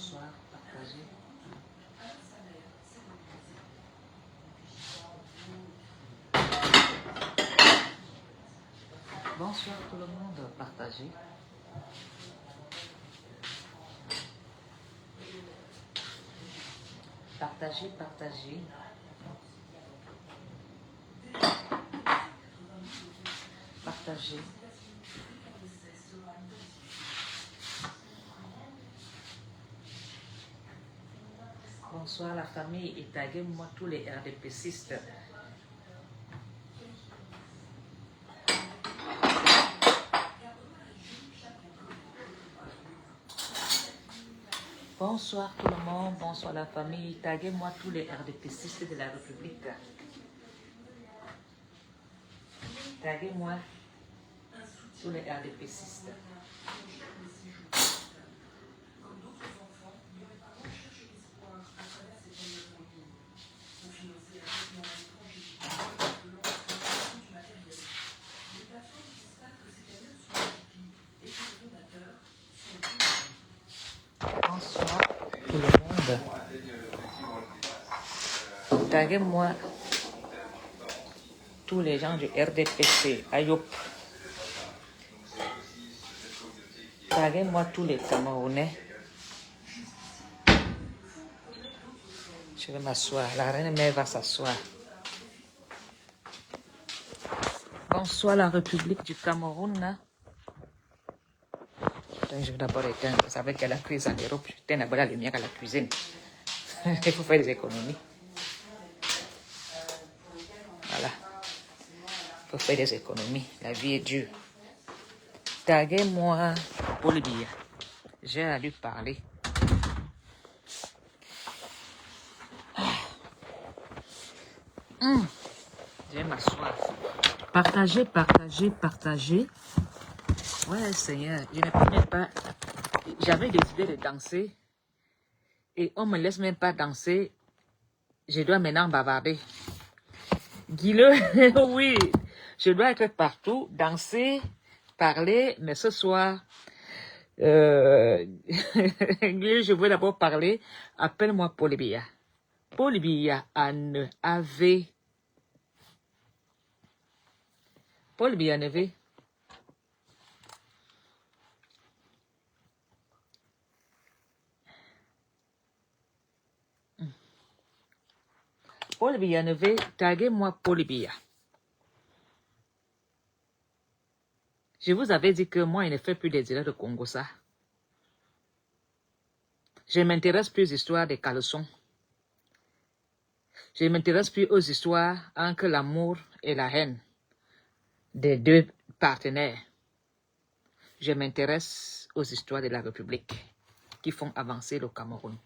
Bonsoir, partagez. Bonsoir tout le monde, partagez. Partagez, partagez. Partagez. Bonsoir la famille et taguez-moi tous les RDPcistes. Bonsoir tout le monde, bonsoir la famille, taguez-moi tous les RDPcistes de la République. Taguez-moi tous les RDPcistes. Bonsoir tout le monde. Taguez-moi tous les gens du RDPC, Ayop. Taguez-moi tous les Camerounais. Je vais m'asseoir. La reine mère va s'asseoir. Bonsoir la République du Cameroun. Donc, je vais d'abord éteindre. Vous savez qu'elle a crise en Europe. J'éteins d'abord la lumière à la cuisine. Il faut faire des économies. Voilà. Il faut faire des économies. La vie est dure. Taguez-moi Bolivia. J'ai à lui parler. Je vais m'asseoir. Partagez, partagez, partagez. Ouais, Seigneur, je ne peux même pas. J'avais décidé de danser et on ne me laisse même pas danser. Je dois maintenant bavarder. Guillaume, oui, je dois être partout, danser, parler, mais ce soir, Guillaume, je veux d'abord parler. Appelle-moi Polybia. Polybia en avait. Polybia en avait. Polybia en avait. Taguez-moi Polybia. Je vous avais dit que moi, il ne fait plus des direts de Congo, ça. Je ne m'intéresse plus aux histoires des caleçons. Je ne m'intéresse plus aux histoires entre l'amour et la haine des deux partenaires. Je m'intéresse aux histoires de la République qui font avancer le Cameroun.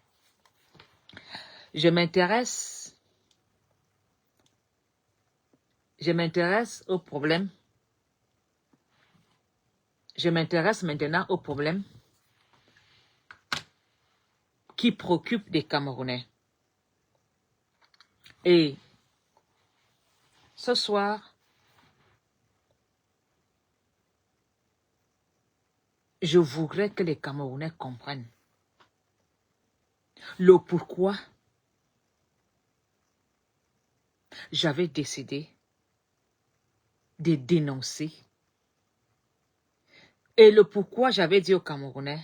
Je m'intéresse aux problèmes. Je m'intéresse maintenant aux problèmes qui préoccupent les Camerounais. Et ce soir, je voudrais que les Camerounais comprennent le pourquoi j'avais décidé de dénoncer et le pourquoi j'avais dit aux Camerounais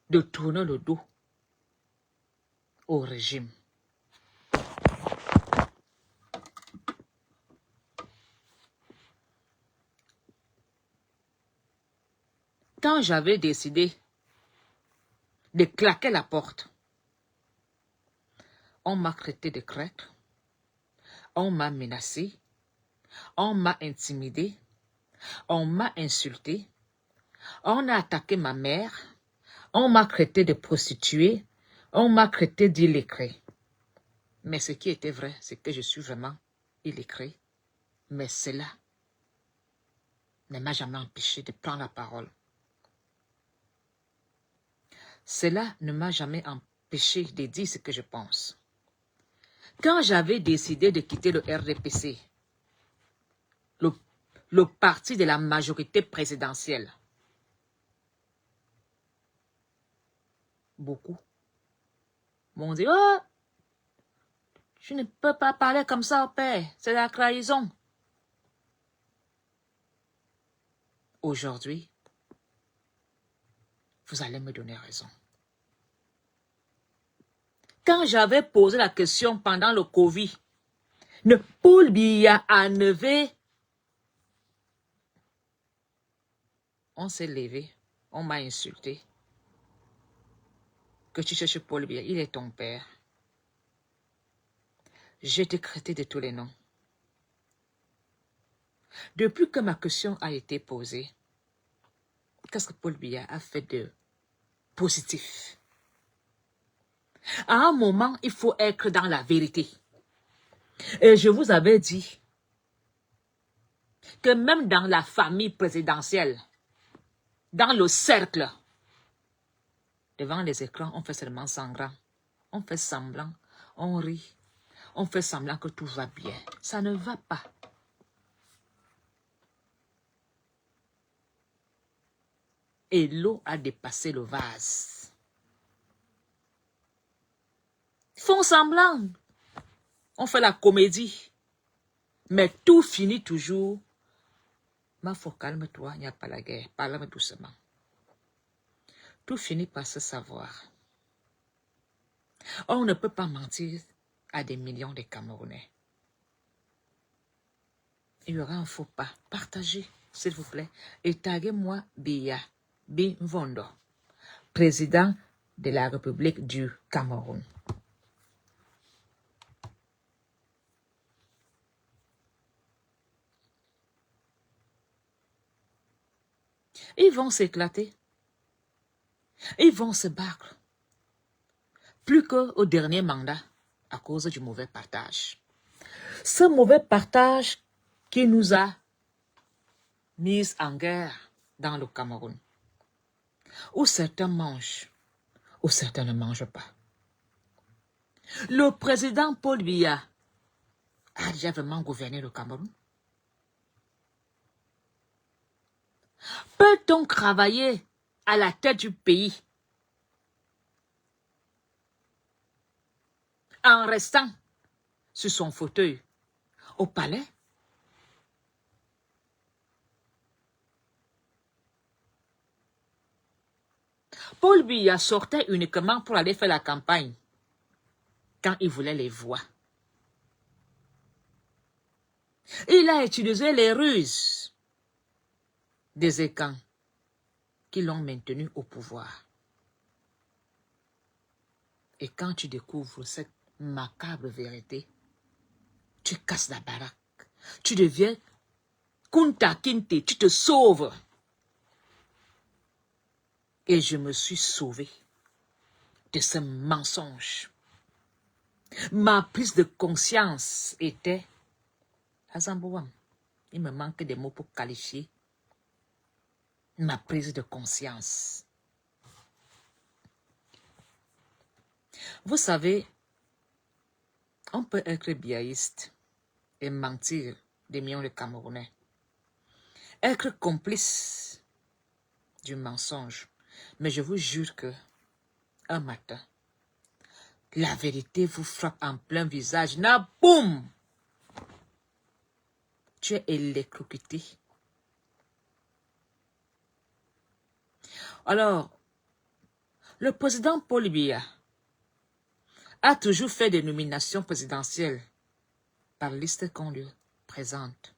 de tourner le dos au régime. Quand j'avais décidé de claquer la porte, on m'a traité de traître, on m'a menacé, on m'a intimidé, on m'a insulté, on a attaqué ma mère, on m'a traité de prostituée, on m'a traité d'illettrée. Mais ce qui était vrai, c'est que je suis vraiment illettrée. Mais cela ne m'a jamais empêché de prendre la parole. Cela ne m'a jamais empêché de dire ce que je pense. Quand j'avais décidé de quitter le RDPC, le parti de la majorité présidentielle, beaucoup, m'ont dit, oh, je ne peux pas parler comme ça au père, c'est la trahison. Aujourd'hui, vous allez me donner raison. Quand j'avais posé la question pendant le Covid, ne Paul Biya a enlevé, on s'est levé, on m'a insulté. Que tu cherches Paul Biya, il est ton père. J'ai été traité de tous les noms. Depuis que ma question a été posée, qu'est-ce que Paul Biya a fait de positif? À un moment, il faut être dans la vérité. Et je vous avais dit que même dans la famille présidentielle, dans le cercle, devant les écrans, on fait seulement sanglant. On fait semblant, on rit, on fait semblant que tout va bien. Ça ne va pas. Et l'eau a dépassé le vase. Ils font semblant. On fait la comédie. Mais tout finit toujours. Ma faut calme-toi, il n'y a pas la guerre. Parle-moi doucement. Tout finit par se savoir. On ne peut pas mentir à des millions de Camerounais. Il y aura un faux pas. Partagez, s'il vous plaît. Et taguez-moi Biya Bimvondo, président de la République du Cameroun. Ils vont s'éclater. Ils vont se battre. Plus qu'au dernier mandat, à cause du mauvais partage. Ce mauvais partage qui nous a mis en guerre dans le Cameroun. Où certains mangent, où certains ne mangent pas. Le président Paul Biya a déjà vraiment gouverné le Cameroun. Peut-on travailler à la tête du pays en restant sur son fauteuil au palais? Paul Biya sortait uniquement pour aller faire la campagne quand il voulait les voix. Il a utilisé les ruses des écans qui l'ont maintenu au pouvoir. Et quand tu découvres cette macabre vérité, tu casses la baraque. Tu deviens Kunta Kinte, tu te sauves. Et je me suis sauvé de ce mensonge. Ma prise de conscience était Azambouam. Il me manque des mots pour qualifier ma prise de conscience. Vous savez, on peut être biaïste et mentir des millions de Camerounais. Être complice du mensonge. Mais je vous jure que un matin, la vérité vous frappe en plein visage. Na boum! Tu es électrocuté. Alors, le président Paul Biya a toujours fait des nominations présidentielles par liste qu'on lui présente.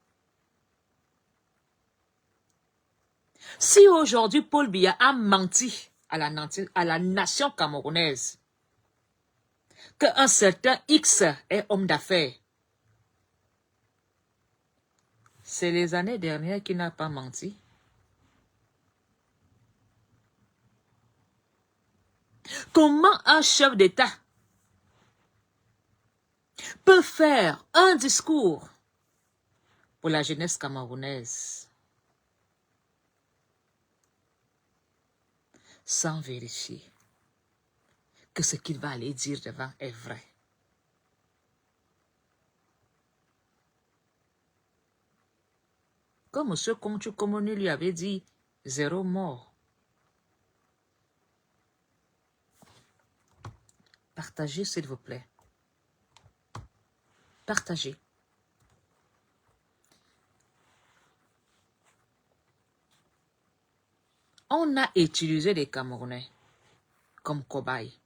Si aujourd'hui Paul Biya a menti à la nation camerounaise qu'un certain X est homme d'affaires, c'est les années dernières qu'il n'a pas menti. Comment un chef d'État peut faire un discours pour la jeunesse camerounaise sans vérifier que ce qu'il va aller dire devant est vrai? Comme M. Conchu Komoni lui avait dit, 0 mort. Partagez, s'il vous plaît. Partagez. On a utilisé les Camerounais comme cobayes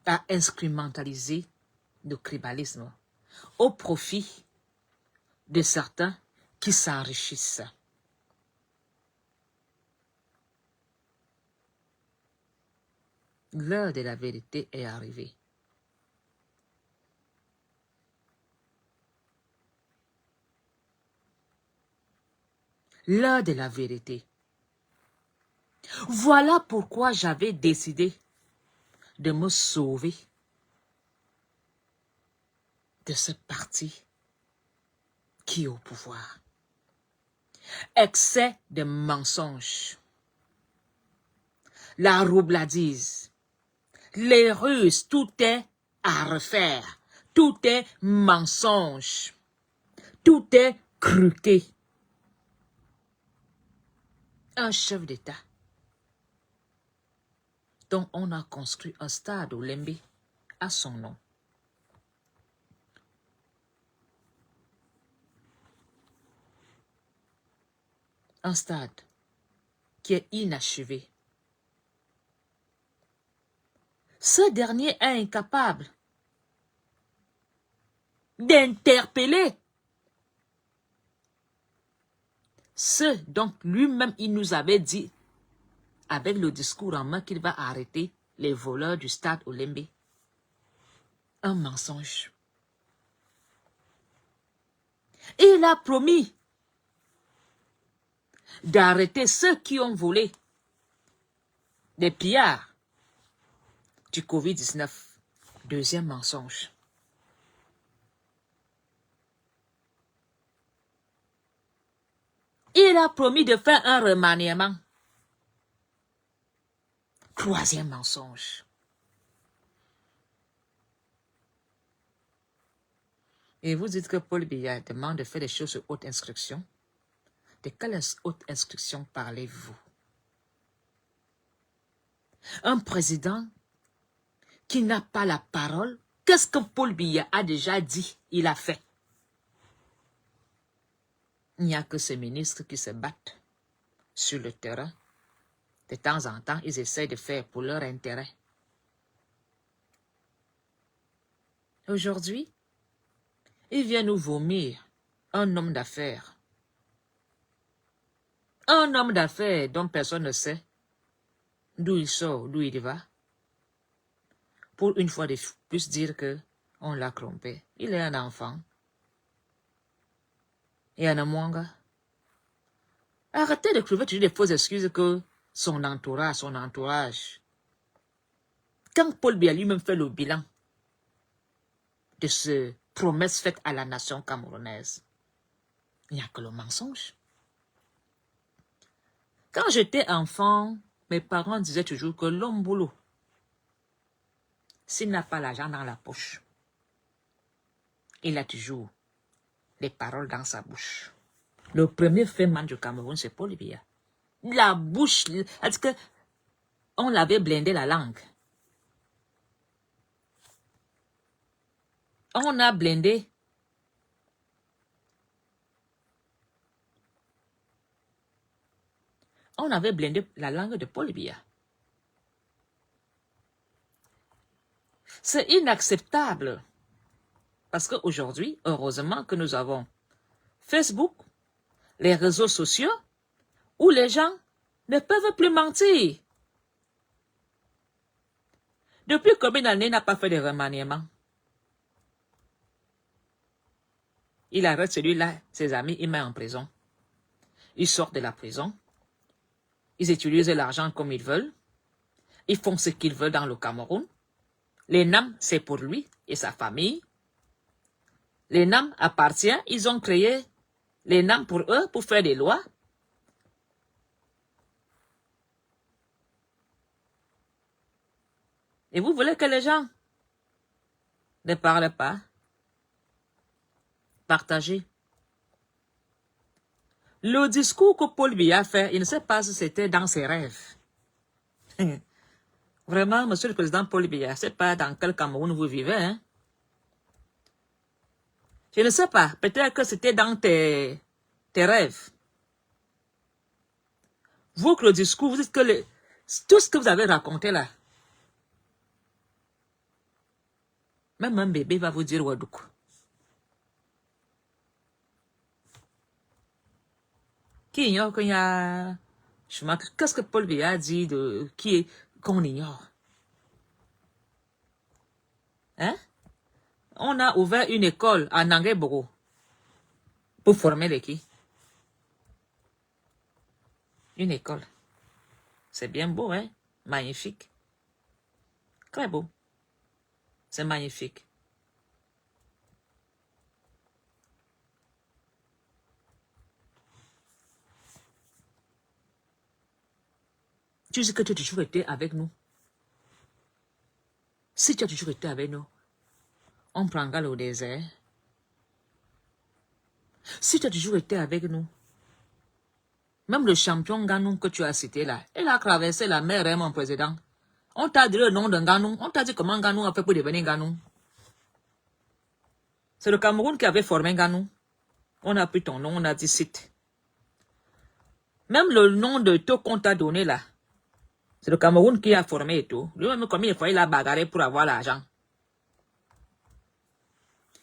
à instrumentaliser le tribalisme au profit de certains qui s'enrichissent. L'heure de la vérité est arrivée. L'heure de la vérité. Voilà pourquoi j'avais décidé de me sauver de ce parti qui est au pouvoir. Excès de mensonges. La roubladise. Les ruses, tout est à refaire. Tout est mensonge. Tout est truqué. Un chef d'État dont on a construit un stade au Lembe à son nom. Un stade qui est inachevé. Ce dernier est incapable d'interpeller ceux dont lui-même il nous avait dit avec le discours en main qu'il va arrêter les voleurs du stade Olembe. Un mensonge. Il a promis d'arrêter ceux qui ont volé des pillards du Covid-19. Deuxième mensonge. Il a promis de faire un remaniement. Troisième mensonge. Et vous dites que Paul Biya demande de faire des choses sur haute instruction. De quelle haute instruction parlez-vous? Un président qui n'a pas la parole, qu'est-ce que Paul Biya a déjà dit, il a fait? Il n'y a que ces ministres qui se battent sur le terrain. De temps en temps, ils essaient de faire pour leur intérêt. Aujourd'hui, il vient nous vomir un homme d'affaires. Un homme d'affaires dont personne ne sait d'où il sort, d'où il va. Pour une fois de plus dire qu'on l'a trompé. Il est un enfant. Et un Mwanga. Arrêtez de trouver toujours des fausses excuses que son entourage. Quand Paul Biya lui-même fait le bilan de ce promesse faite à la nation camerounaise, il n'y a que le mensonge. Quand j'étais enfant, mes parents disaient toujours que l'homme boulot, s'il n'a pas l'argent dans la poche, il a toujours les paroles dans sa bouche. Le premier féminin du Cameroun, c'est Paul Biya. La bouche, est-ce que on l'avait blindé la langue? On a blindé. On avait blindé la langue de Paul Biya. C'est inacceptable. Parce qu'aujourd'hui, heureusement que nous avons Facebook, les réseaux sociaux, où les gens ne peuvent plus mentir. Depuis combien d'années n'a pas fait de remaniement? Il arrête celui-là, ses amis, il met en prison. Ils sortent de la prison. Ils utilisent l'argent comme ils veulent. Ils font ce qu'ils veulent dans le Cameroun. Les NAM, c'est pour lui et sa famille. Les NAM appartiennent, ils ont créé les NAM pour eux, pour faire des lois. Et vous voulez que les gens ne parlent pas? Partagez. Le discours que Paul Biya a fait, il ne sait pas si c'était dans ses rêves. Vraiment, monsieur le président Paul Biya, je ne sais pas dans quel Cameroun vous vivez, hein. Je ne sais pas, peut-être que c'était dans tes rêves. Vous, que le discours, vous dites que tout ce que vous avez raconté là, même un bébé va vous dire Wadouk. Qui ignore qu'il y a... Qu'est-ce que Paul Biya a dit de qu'on ignore? Hein? On a ouvert une école à Nangué-Bogo pour former les qui? Une école. C'est bien beau, hein? Magnifique. Très beau. C'est magnifique. Tu dis que tu as toujours été avec nous. Si tu as toujours été avec nous, on prendra le désert. Si tu as toujours été avec nous, même le champion Ganou que tu as cité là, il a traversé la mer, hein, mon président. On t'a dit le nom de Ganou. On t'a dit comment Ganou a fait pour devenir Ganou. C'est le Cameroun qui avait formé Ganou. On a pris ton nom, on a dit site. Même le nom de tout qu'on t'a donné là, c'est le Cameroun qui a formé et tout. Lui-même, combien de fois il a bagarré pour avoir l'argent.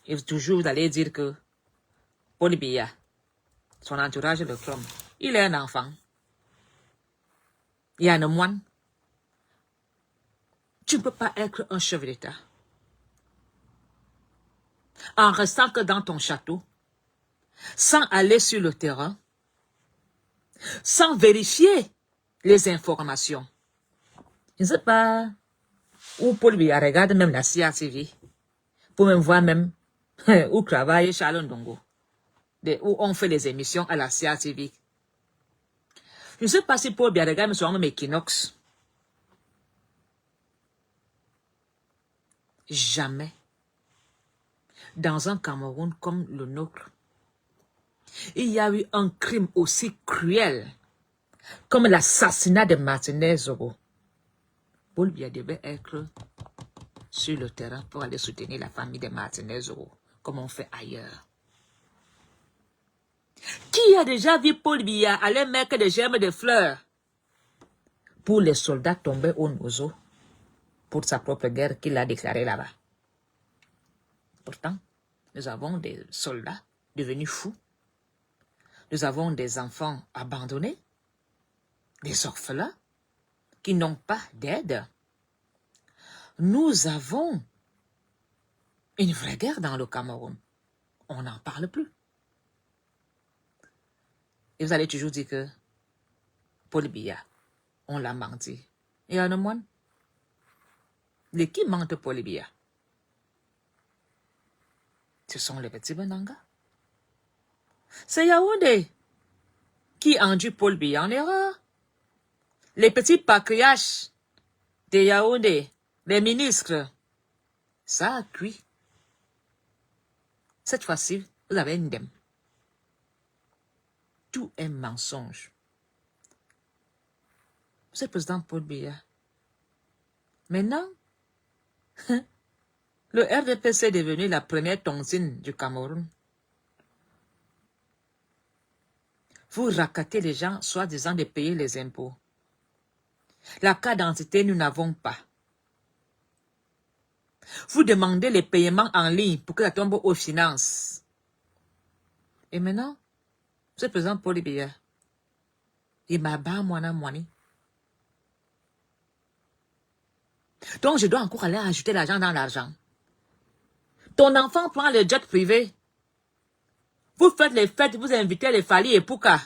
Et toujours, vous allez dire que Paul Biya, son entourage de Chrome, il est un enfant. Il y a un moine. Tu ne peux pas être un chef d'État en restant que dans ton château, sans aller sur le terrain, sans vérifier les informations. Je ne sais pas où Paul Biya regarde même la CIA TV, pour même voir même où travaille Charles Ndongo, où on fait les émissions à la CIA TV. Je ne sais pas si Paul Biya regarde même Equinox. Jamais, dans un Cameroun comme le nôtre, il y a eu un crime aussi cruel comme l'assassinat de Martinez Zogo. Paul Biya devait être sur le terrain pour aller soutenir la famille de Martinez Zogo, comme on fait ailleurs. Qui a déjà vu Paul Biya aller mettre des germes de fleurs pour les soldats tombés au Nozo pour sa propre guerre qu'il a déclarée là-bas? Pourtant, nous avons des soldats devenus fous. Nous avons des enfants abandonnés, des orphelins qui n'ont pas d'aide. Nous avons une vraie guerre dans le Cameroun. On n'en parle plus. Et vous allez toujours dire que Paul Biya, on l'a menti. Et un moine, les qui mentent Paul Biya? Ce sont les petits Benanga. C'est Yaoundé qui induit Paul Biya en erreur. Les petits patriarches de Yaoundé, les ministres, ça a cuit. Cette fois-ci, vous avez une dème. Tout est mensonge. C'est le président Paul Biya. Maintenant, le RDPC est devenu la première tontine du Cameroun. Vous racatez les gens, soi-disant de payer les impôts. La carte d'identité, nous n'avons pas. Vous demandez les paiements en ligne pour que ça tombe aux finances. Et maintenant, c'est le président Paul Biya. Il m'a bas moini. Donc, je dois encore aller ajouter l'argent dans l'argent. Ton enfant prend le jet privé. Vous faites les fêtes, vous invitez les Fali et Pouka.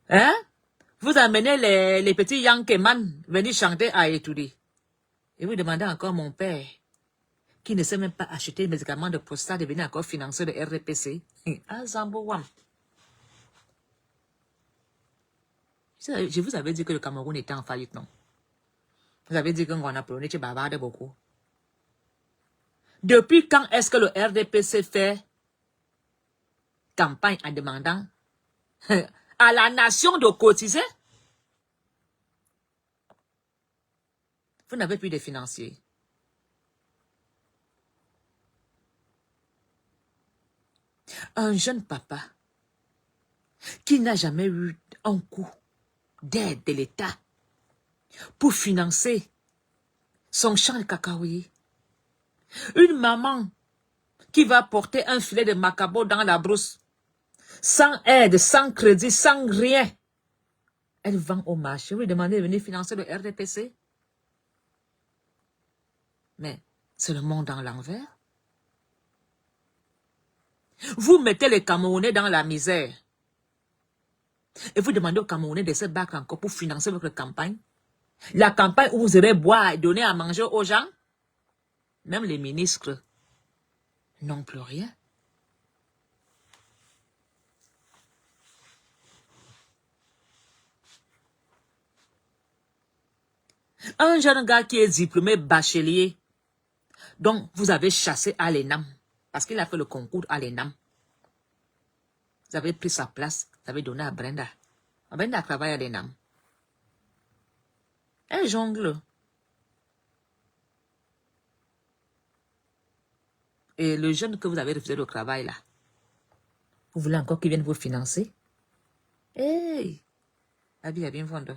Hein? Vous amenez les petits Yankeman venir chanter à Etoudi. Et vous demandez encore mon père, qui ne sait même pas acheter les médicaments de prostate, de venir encore financer le RDPC. Ah, Zambouam. Je vous avais dit que le Cameroun était en faillite, non? Vous avez dit qu'on a prôné, tu bavardes beaucoup. Depuis quand est-ce que le RDPC fait campagne en demandant à la nation de cotiser? Vous n'avez plus de financiers. Un jeune papa qui n'a jamais eu un coup d'aide de l'État pour financer son champ de cacahuètes. Une maman qui va porter un filet de macabo dans la brousse, sans aide, sans crédit, sans rien. Elle vend au marché. Vous lui demandez de venir financer le RDPC? Mais c'est le monde dans l'envers. Vous mettez les Camerounais dans la misère. Et vous demandez aux Camerounais de se battre encore pour financer votre campagne. La campagne où vous irez boire et donner à manger aux gens. Même les ministres n'ont plus rien. Un jeune gars qui est diplômé bachelier, donc vous avez chassé à l'ENAM, parce qu'il a fait le concours à l'ENAM. Vous avez pris sa place, vous avez donné à Brenda. Brenda travaille à l'ENAM. Elle jongle. Et le jeune que vous avez refusé le travail là, vous voulez encore qu'il vienne vous financer? Hey! Abi a bien vendu.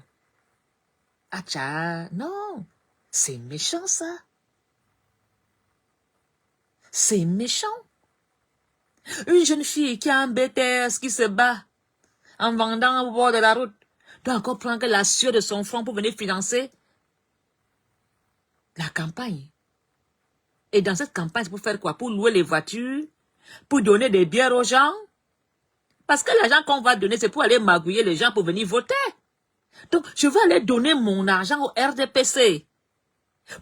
Acha, non! C'est méchant ça! C'est méchant! Une jeune fille qui a un BTS qui se bat en vendant au bord de la route doit encore prendre la sueur de son front pour venir financer la campagne. Et dans cette campagne, c'est pour faire quoi? Pour louer les voitures? Pour donner des bières aux gens? Parce que l'argent qu'on va donner, c'est pour aller magouiller les gens pour venir voter. Donc, je vais aller donner mon argent au RDPC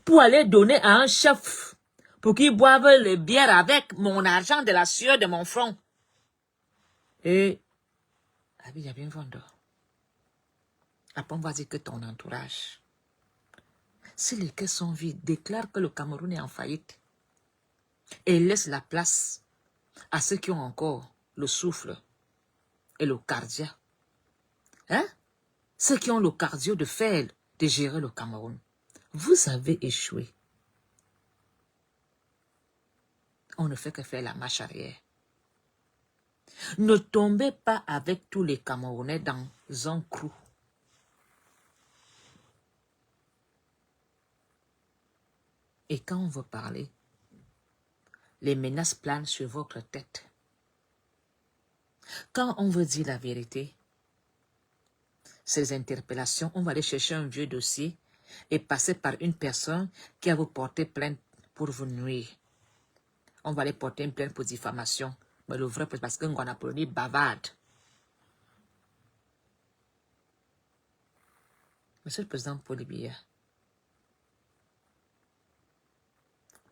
pour aller donner à un chef pour qu'il boive les bières avec mon argent de la sueur de mon front. Et, il y a bien vendu. Après, on va dire que ton entourage, si les caisses sont vides, déclare que le Cameroun est en faillite et laisse la place à ceux qui ont encore le souffle et le cardio. Hein? Ceux qui ont le cardio de faire, de gérer le Cameroun. Vous avez échoué. On ne fait que faire la marche arrière. Ne tombez pas avec tous les Camerounais dans un crew. Et quand on veut parler, les menaces planent sur votre tête. Quand on veut dire la vérité, ces interpellations, on va aller chercher un vieux dossier et passer par une personne qui va vous porter plainte pour vous nuire. On va aller porter une plainte pour diffamation. Mais le vrai, parce qu'on a appelé bavarde. Monsieur le Président Paul Biya,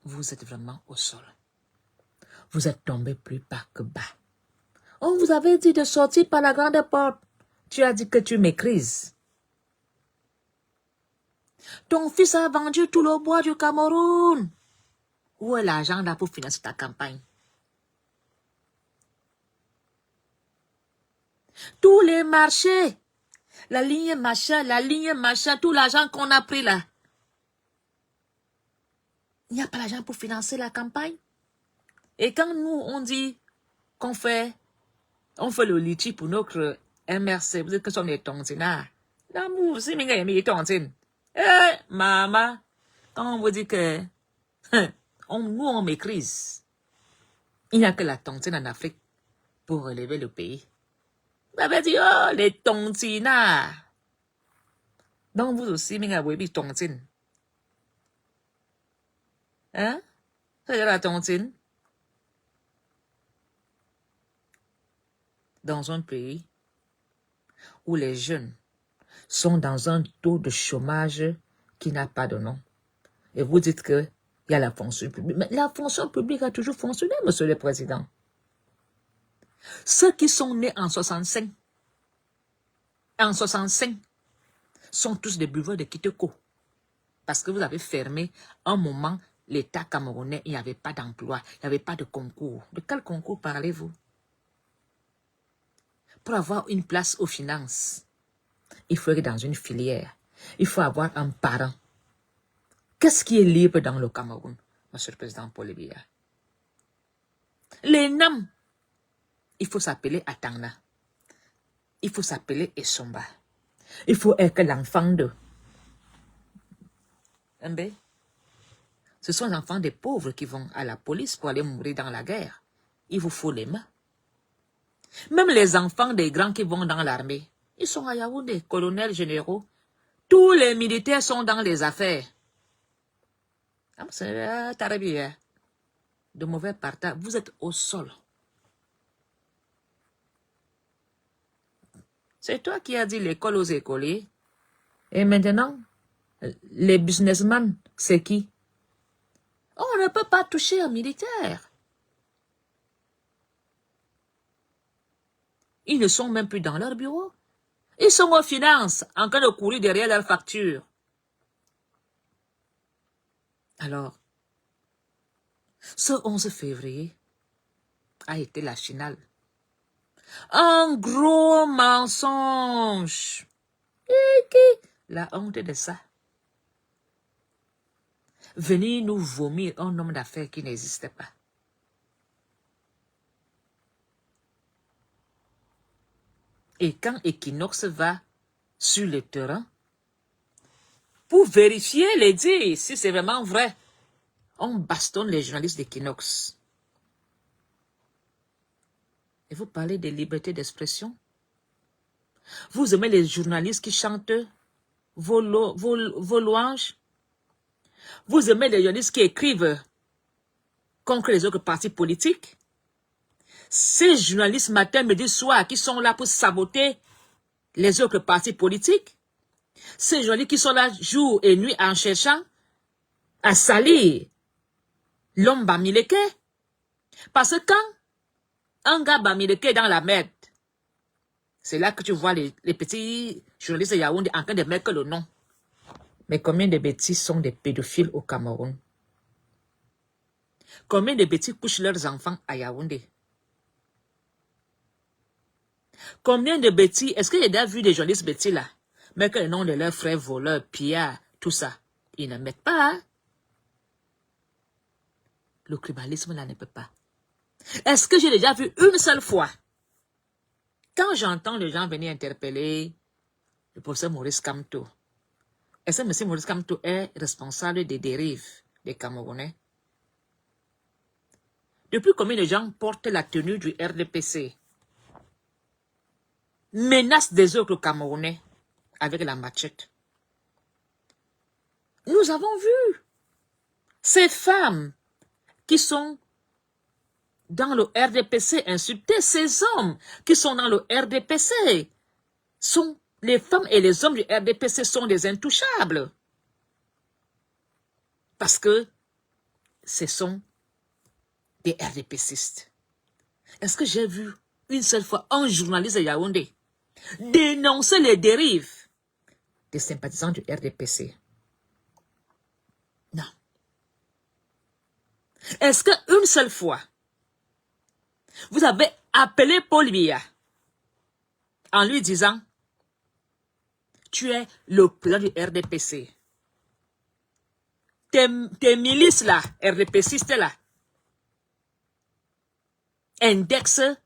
vous êtes vraiment au sol. Vous êtes tombé plus bas que bas. On vous avait dit de sortir par la grande porte. Tu as dit que tu m'écrises. Ton fils a vendu tout le bois du Cameroun. Où est l'argent là pour financer ta campagne? Tous les marchés, la ligne machin, tout l'argent qu'on a pris là. Il n'y a pas l'argent pour financer la campagne. Et quand nous, on dit qu'on fait, on fait le litchi pour notre MRC, vous dites que ce sont des tontinards. Non, vous, c'est mes tontines. Maman, quand on vous dit que nous, on méprise. Il n'y a que la tontine en Afrique pour relever le pays. Vous avez dit, oh, les tontinards. Donc, vous aussi, vous avez dit tontine. Hein? C'est la tontine. Dans un pays où les jeunes sont dans un taux de chômage qui n'a pas de nom. Et vous dites que il y a la fonction publique. Mais la fonction publique a toujours fonctionné, Monsieur le Président. Ceux qui sont nés en 65, sont tous des buveurs de Kiteko. Parce que vous avez fermé un moment l'État camerounais, il n'y avait pas d'emploi, il n'y avait pas de concours. De quel concours parlez-vous? Pour avoir une place aux finances, il faut être dans une filière. Il faut avoir un parent Qu'est-ce qui est libre dans le Cameroun, Monsieur le Président Paul Biya? Les noms, il faut s'appeler Atangna. Il faut s'appeler Essomba. Il faut être l'enfant de Mbe. Ce sont les enfants des pauvres qui vont à la police pour aller mourir dans la guerre. Il vous faut les mains. Même les enfants des grands qui vont dans l'armée, ils sont à Yaoundé, colonels, généraux. Tous les militaires sont dans les affaires. C'est Tarabia. De mauvais partage. Vous êtes au sol. C'est toi qui as dit l'école aux écoliers. Et maintenant, les businessmen, c'est qui? On ne peut pas toucher un militaire. Ils ne sont même plus dans leur bureau. Ils sont aux finances, en train de courir derrière leurs factures. Alors, ce 11 février a été la finale. Un gros mensonge. La honte de ça. Venir nous vomir un homme d'affaires qui n'existait pas. Et quand Equinox va sur le terrain, pour vérifier les dires, si c'est vraiment vrai, on bastonne les journalistes d'Equinox. Et vous parlez de liberté d'expression? Vous aimez les journalistes qui chantent vos louanges? Vous aimez les journalistes qui écrivent contre les autres partis politiques? Ces journalistes matin, midi, soir qui sont là pour saboter les autres partis politiques? Ces journalistes qui sont là jour et nuit en cherchant à salir l'homme Bamileke? Parce que quand un gars Bamileke est dans la merde, c'est là que tu vois les petits journalistes de Yaoundé en train de mettre le nom. Mais combien de bêtises sont des pédophiles au Cameroun? Combien de bêtises couchent leurs enfants à Yaoundé? Combien de bêtises? Est-ce que j'ai déjà vu des journalistes bêtises là? Mettre le nom de leurs frères voleurs, pillards, tout ça. Ils ne mettent pas. Hein? Le tribalisme là ne peut pas. Est-ce que j'ai déjà vu une seule fois? Quand j'entends les gens venir interpeller le professeur Maurice Kamto, est-ce que M. Maurice Kamto est responsable des dérives des Camerounais? Depuis combien de gens portent la tenue du RDPC? Menace des autres Camerounais avec la machette. Nous avons vu ces femmes qui sont dans le RDPC insulter ces hommes qui sont dans le RDPC. Les femmes et les hommes du RDPC sont des intouchables. Parce que ce sont des RDPCistes. Est-ce que j'ai vu une seule fois un journaliste de Yaoundé dénoncer les dérives des sympathisants du RDPC? Non. Est-ce qu'une seule fois, vous avez appelé Paul Biya en lui disant, tu es le président du RDPC. Tes milices là, RDPCistes là, indexent,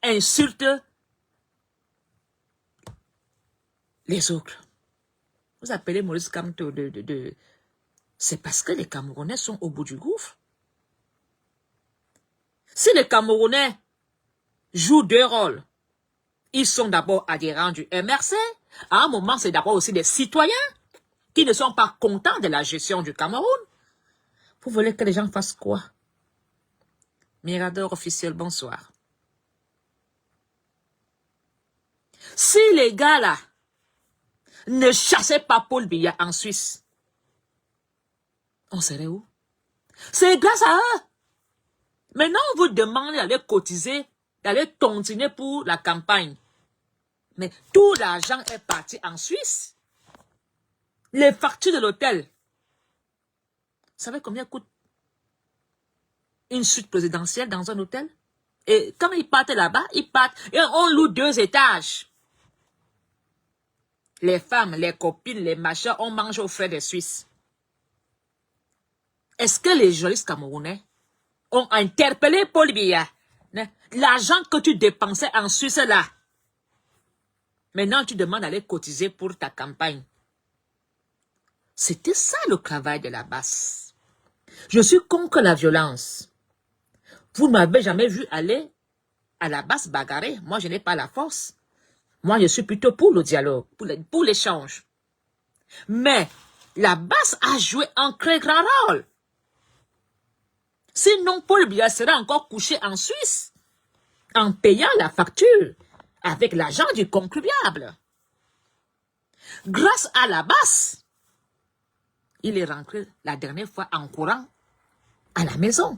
insultent les autres. Vous appelez Maurice Kamto C'est parce que les Camerounais sont au bout du gouffre. Si les Camerounais jouent deux rôles, ils sont d'abord adhérents du MRC, à un moment c'est d'abord aussi des citoyens qui ne sont pas contents de la gestion du Cameroun. Vous voulez que les gens fassent quoi? Mirador officiel, bonsoir. Si les gars là ne chassaient pas Paul Biya en Suisse, on serait où? C'est grâce à eux. Maintenant, on vous demande d'aller cotiser, d'aller tontiner pour la campagne. Mais tout l'argent est parti en Suisse. Les factures de l'hôtel. Vous savez combien coûte une suite présidentielle dans un hôtel? Et quand ils partent là-bas, ils partent et on loue 2 étages. Les femmes, les copines, les machins, on mange aux frais des Suisses. Est-ce que les journalistes camerounais ont interpellé Paul Biya? L'argent que tu dépensais en Suisse là, maintenant tu demandes d'aller cotiser pour ta campagne. C'était ça le travail de la base. Je suis contre la violence. Vous ne m'avez jamais vu aller à la base bagarrer. Moi, je n'ai pas la force. Moi, je suis plutôt pour le dialogue, pour l'échange. Mais la base a joué un très grand rôle. Sinon, Paul Biya sera encore couché en Suisse, en payant la facture avec l'argent du contribuable. Grâce à la base, il est rentré la dernière fois en courant à la maison.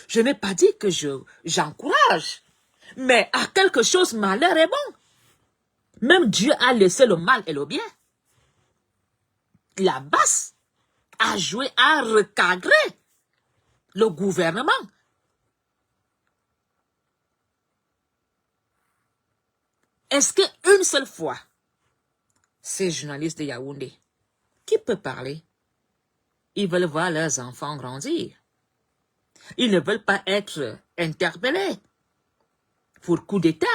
Je n'ai pas dit que j'encourage, mais à quelque chose, malheur est bon. Même Dieu a laissé le mal et le bien. La base a joué à recadrer le gouvernement. Est-ce qu'une seule fois, ces journalistes de Yaoundé, qui peut parler, ils veulent voir leurs enfants grandir. Ils ne veulent pas être interpellés pour coup d'État,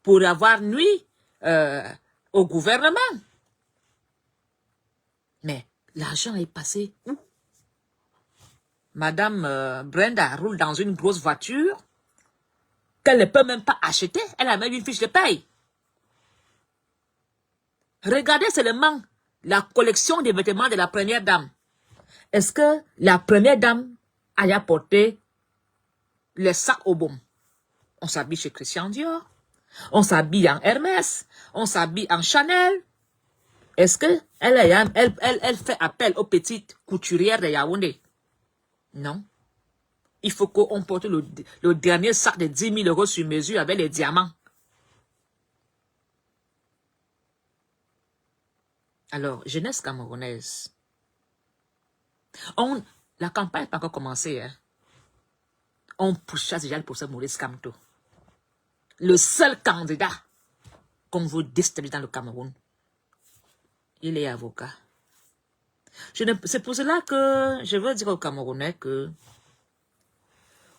pour avoir nuit au gouvernement. Mais l'argent est passé où? Madame Brenda roule dans une grosse voiture qu'elle ne peut même pas acheter. Elle a même une fiche de paye. Regardez seulement la collection des vêtements de la première dame. Est-ce que la première dame a apporté les sacs au baume? On s'habille chez Christian Dior. On s'habille en Hermès. On s'habille en Chanel. Est-ce qu'elle fait appel aux petites couturières de Yaoundé? Non. Il faut qu'on porte le dernier sac de 10 000 euros sur mesure avec les diamants. Alors, jeunesse camerounaise, la campagne n'a pas encore commencé. Hein. On pourchasse déjà le professeur Maurice Kamto. Le seul candidat qu'on veut déstabiliser dans le Cameroun. Il est avocat. C'est pour cela que je veux dire aux Camerounais que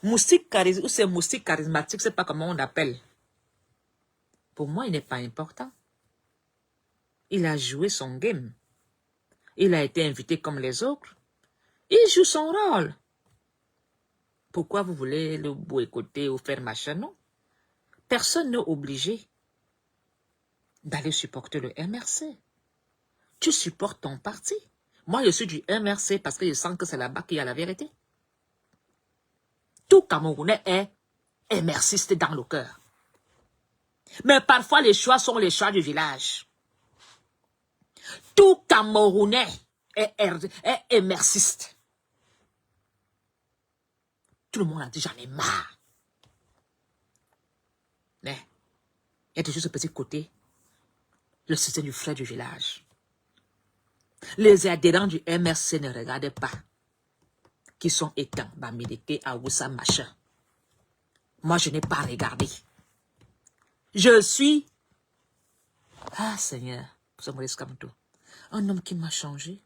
moustique charismatique, ou c'est moustique charismatique, c'est pas comment on l'appelle. Pour moi, il n'est pas important. Il a joué son game. Il a été invité comme les autres. Il joue son rôle. Pourquoi vous voulez le boycotter ou faire machin? Non. Personne n'est obligé d'aller supporter le MRC. Tu supportes ton parti. Moi, je suis du MRC parce que je sens que c'est là-bas qu'il y a la vérité. Tout Camerounais est MRCiste dans le cœur. Mais parfois, les choix sont les choix du village. Tout Camerounais est MRCiste. Tout le monde a dit, j'en ai marre. Mais il y a toujours ce petit côté, le soutien du frère du village. Les adhérents du MRC ne regardent pas qui sont éteints, Bamileke, Awoussa, machin. Moi, je n'ai pas regardé. Je suis, ah Seigneur, Maurice Kamto, un homme qui m'a changé.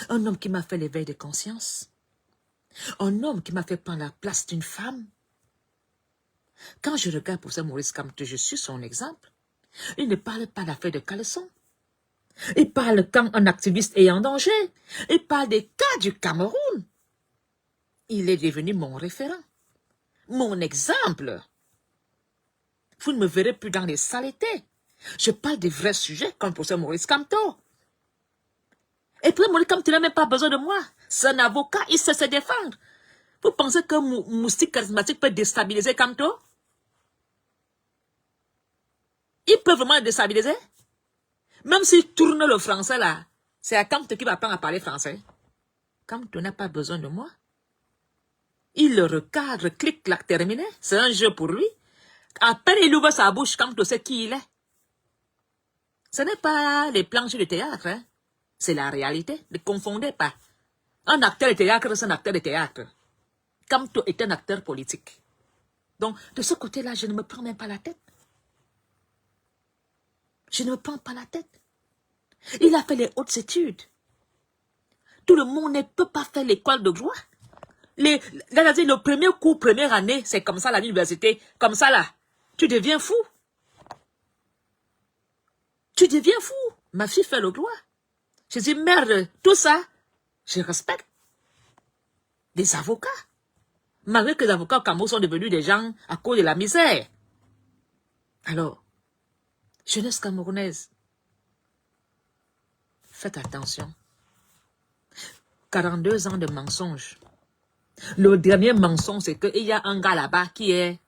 Un homme qui m'a fait l'éveil de conscience. Un homme qui m'a fait prendre la place d'une femme. Quand je regarde pour ça Maurice Kamto, je suis son exemple. Il ne parle pas d'affaires de caleçon. Il parle quand un activiste est en danger. Il parle des cas du Cameroun. Il est devenu mon référent. Mon exemple. Vous ne me verrez plus dans les saletés. Je parle des vrais sujets comme le professeur Maurice Kamto. Et puis Maurice Kamto n'a même pas besoin de moi. C'est un avocat, il sait se défendre. Vous pensez que moustique charismatique peut déstabiliser Kamto? Il peut vraiment le déstabiliser? Même s'il tourne le français là, c'est à Kamto qui va apprendre à parler français. Kamto n'a pas besoin de moi. Il le recadre, clic, clac, terminé. C'est un jeu pour lui. À peine il ouvre sa bouche, Kamto sait qui il est. Ce n'est pas les planches de théâtre, hein. C'est la réalité. Ne confondez pas. Un acteur de théâtre, c'est un acteur de théâtre. Kamto est un acteur politique. Donc, de ce côté-là, je ne me prends même pas la tête. Je ne me prends pas la tête. Il a fait les hautes études. Tout le monde ne peut pas faire l'école de droit. Le premier cours, première année, c'est comme ça à l'université. Comme ça là. Tu deviens fou. Tu deviens fou. Ma fille fait le droit. Je dis, merde, tout ça, je respecte. Des avocats. Malgré que les avocats au Cameroun sont devenus des gens à cause de la misère. Alors, jeunesse camerounaise, faites attention. 42 ans de mensonges. Le dernier mensonge, c'est qu'il y a un gars là-bas qui est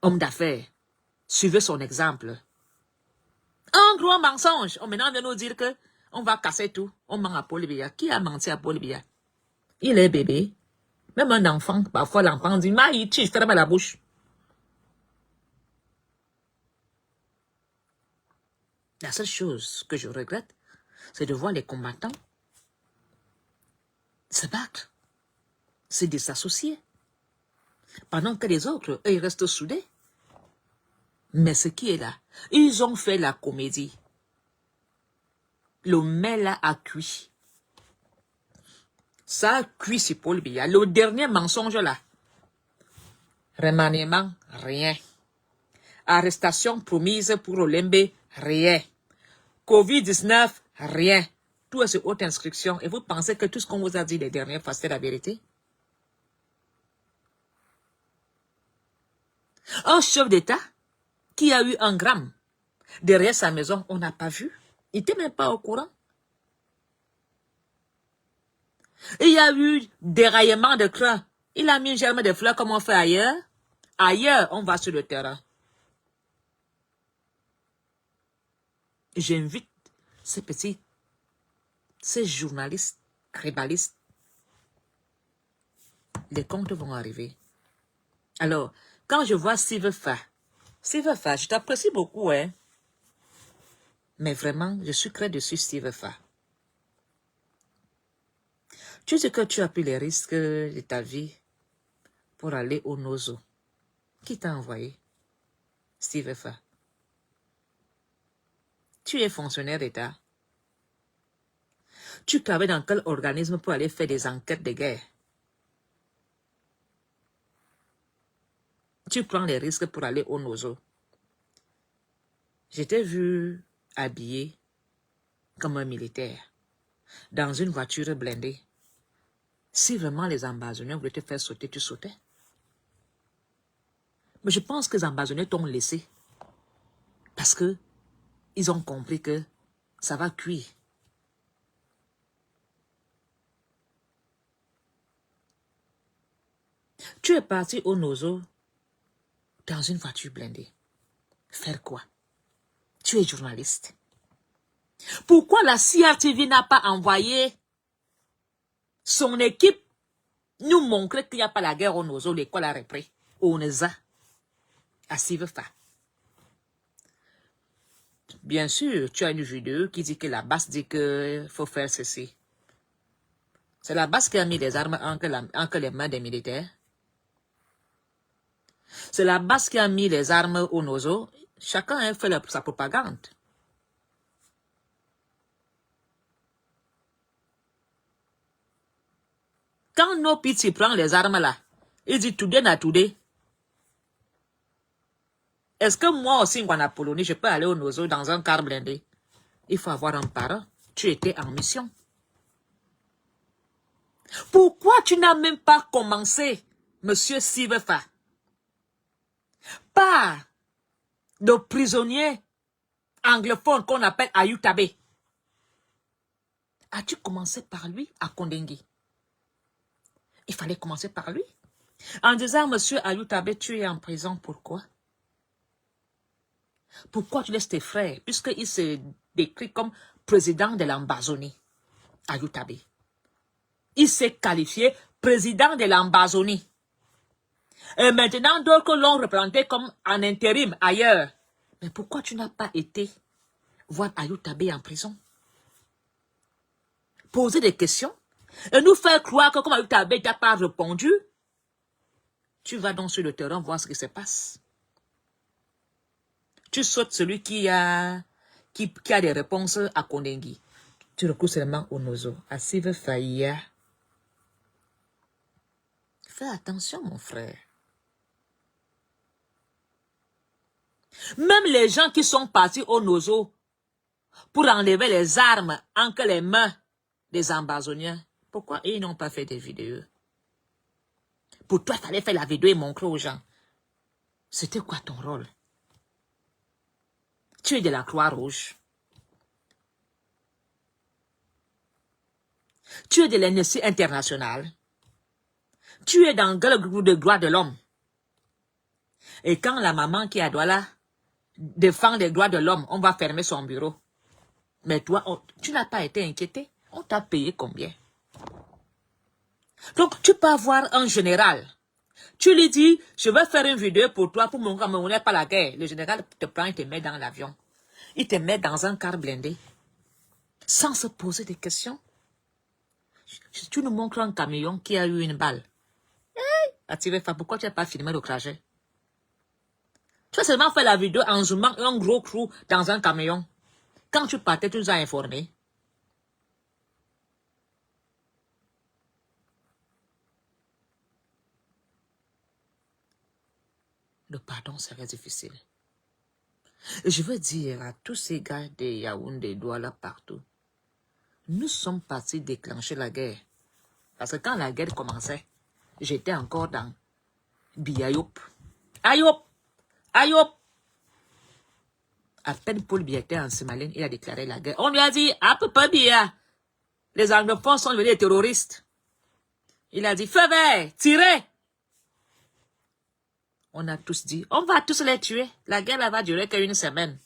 homme d'affaires. Suivez son exemple. Un gros mensonge. Maintenant, on vient nous dire que on va casser tout. On ment à Paul Biya. Qui a menti à Paul Biya? Il est bébé. Même un enfant, parfois l'enfant dit, ma, il tue, ferme la bouche. La seule chose que je regrette, c'est de voir les combattants se battre, se désassocier, pendant que les autres, eux, ils restent soudés. Mais ce qui est là, ils ont fait la comédie. Le mel là a cuit. Ça a cuit sur Paul Biya. Le dernier mensonge là. Remaniement, rien. Arrestation promise pour Olembe, rien. Covid-19, rien. Tout est sur haute inscription. Et vous pensez que tout ce qu'on vous a dit les dernières fois, c'est la vérité? Un chef d'État qui a eu un gramme derrière sa maison, on n'a pas vu. Il n'était même pas au courant. Il y a eu déraillement de train. Il a mis un germe de fleurs comme on fait ailleurs. Ailleurs, on va sur le terrain. J'invite ces journalistes rébalistes. Les comptes vont arriver. Alors, quand je vois Steve Fa, je t'apprécie beaucoup, hein. Mais vraiment, je suis très dessus, Steve Fa. Tu sais que tu as pris les risques de ta vie pour aller au Nozo. Qui t'a envoyé? Steve Fa. Tu es fonctionnaire d'État. Tu travailles dans quel organisme pour aller faire des enquêtes de guerre? Tu prends les risques pour aller au Nozo. Je t'ai vu habillé comme un militaire, dans une voiture blindée. Si vraiment les ambazoniens voulaient te faire sauter, tu sautais. Mais je pense que les ambazoniens t'ont laissé. Parce que ils ont compris que ça va cuire. Tu es parti au Nozo dans une voiture blindée. Faire quoi? Tu es journaliste. Pourquoi la CRTV n'a pas envoyé son équipe nous montrer qu'il n'y a pas la guerre au Nozo, l'école a repris. On est à Sivefa. Bien sûr, tu as une vidéo qui dit que la base dit qu'il faut faire ceci. C'est la base qui a mis les armes entre les mains des militaires. C'est la base qui a mis les armes au Nozo. Chacun a fait sa propagande. Quand nos petits prennent les armes là, il dit today na today. Est-ce que moi aussi, en Apollonie, je peux aller au Nozo dans un car blindé? Il faut avoir un parent. Tu étais en mission. Pourquoi tu n'as même pas commencé, monsieur Sivefa, par le prisonnier anglophone qu'on appelle Ayutabe? As-tu commencé par lui à Kondengui? Il fallait commencer par lui. En disant, monsieur Ayutabe, tu es en prison, pourquoi? Pourquoi tu laisses tes frères, puisqu'il se décrit comme président de l'Ambazonie, Ayutabe. Il s'est qualifié président de l'Ambazonie. Et maintenant, d'autres l'ont représenté comme en intérim ailleurs. Mais pourquoi tu n'as pas été voir Ayutabe en prison? Poser des questions et nous faire croire que comme Ayutabe n'a pas répondu, tu vas donc sur le terrain voir ce qui se passe. Tu sautes celui qui a des réponses à Kondengi. Tu recours seulement au nozo. Asive Faïa. Fais attention, mon frère. Même les gens qui sont partis au nozo pour enlever les armes entre les mains des ambazoniens, pourquoi ils n'ont pas fait des vidéos? Pour toi, il fallait faire la vidéo et montrer aux gens. C'était quoi ton rôle? Tu es de la Croix-Rouge. Tu es de l'Amnesty International. Tu es dans le groupe de droits de l'homme. Et quand la maman qui est à Douala défend les droits de l'homme, on va fermer son bureau. Mais toi, tu n'as pas été inquiété. On t'a payé combien? Donc, tu peux avoir un général. Tu lui dis, je vais faire une vidéo pour toi, pour mon gars, mais on n'est pas la guerre. Le général te prend, il te met dans l'avion. Il te met dans un car blindé. Sans se poser des questions. Tu nous montres un camion qui a eu une balle. Pourquoi tu n'as pas filmé le trajet? Tu as seulement fait la vidéo en zoomant un gros crew dans un camion. Quand tu partais, tu nous as informés. Le pardon serait difficile. Et je veux dire à tous ces gars de Yaoundé, Douala, partout, nous sommes partis déclencher la guerre. Parce que quand la guerre commençait, j'étais encore dans Biayoub. Ayoub! Ayoub! À peine Paul Biya était en Somalie, il a déclaré la guerre. On lui a dit, à peu près Biya, les anglophones sont devenus des terroristes. Il a dit, feu vert, tirez! On a tous dit, on va tous les tuer. La guerre va durer qu'une semaine.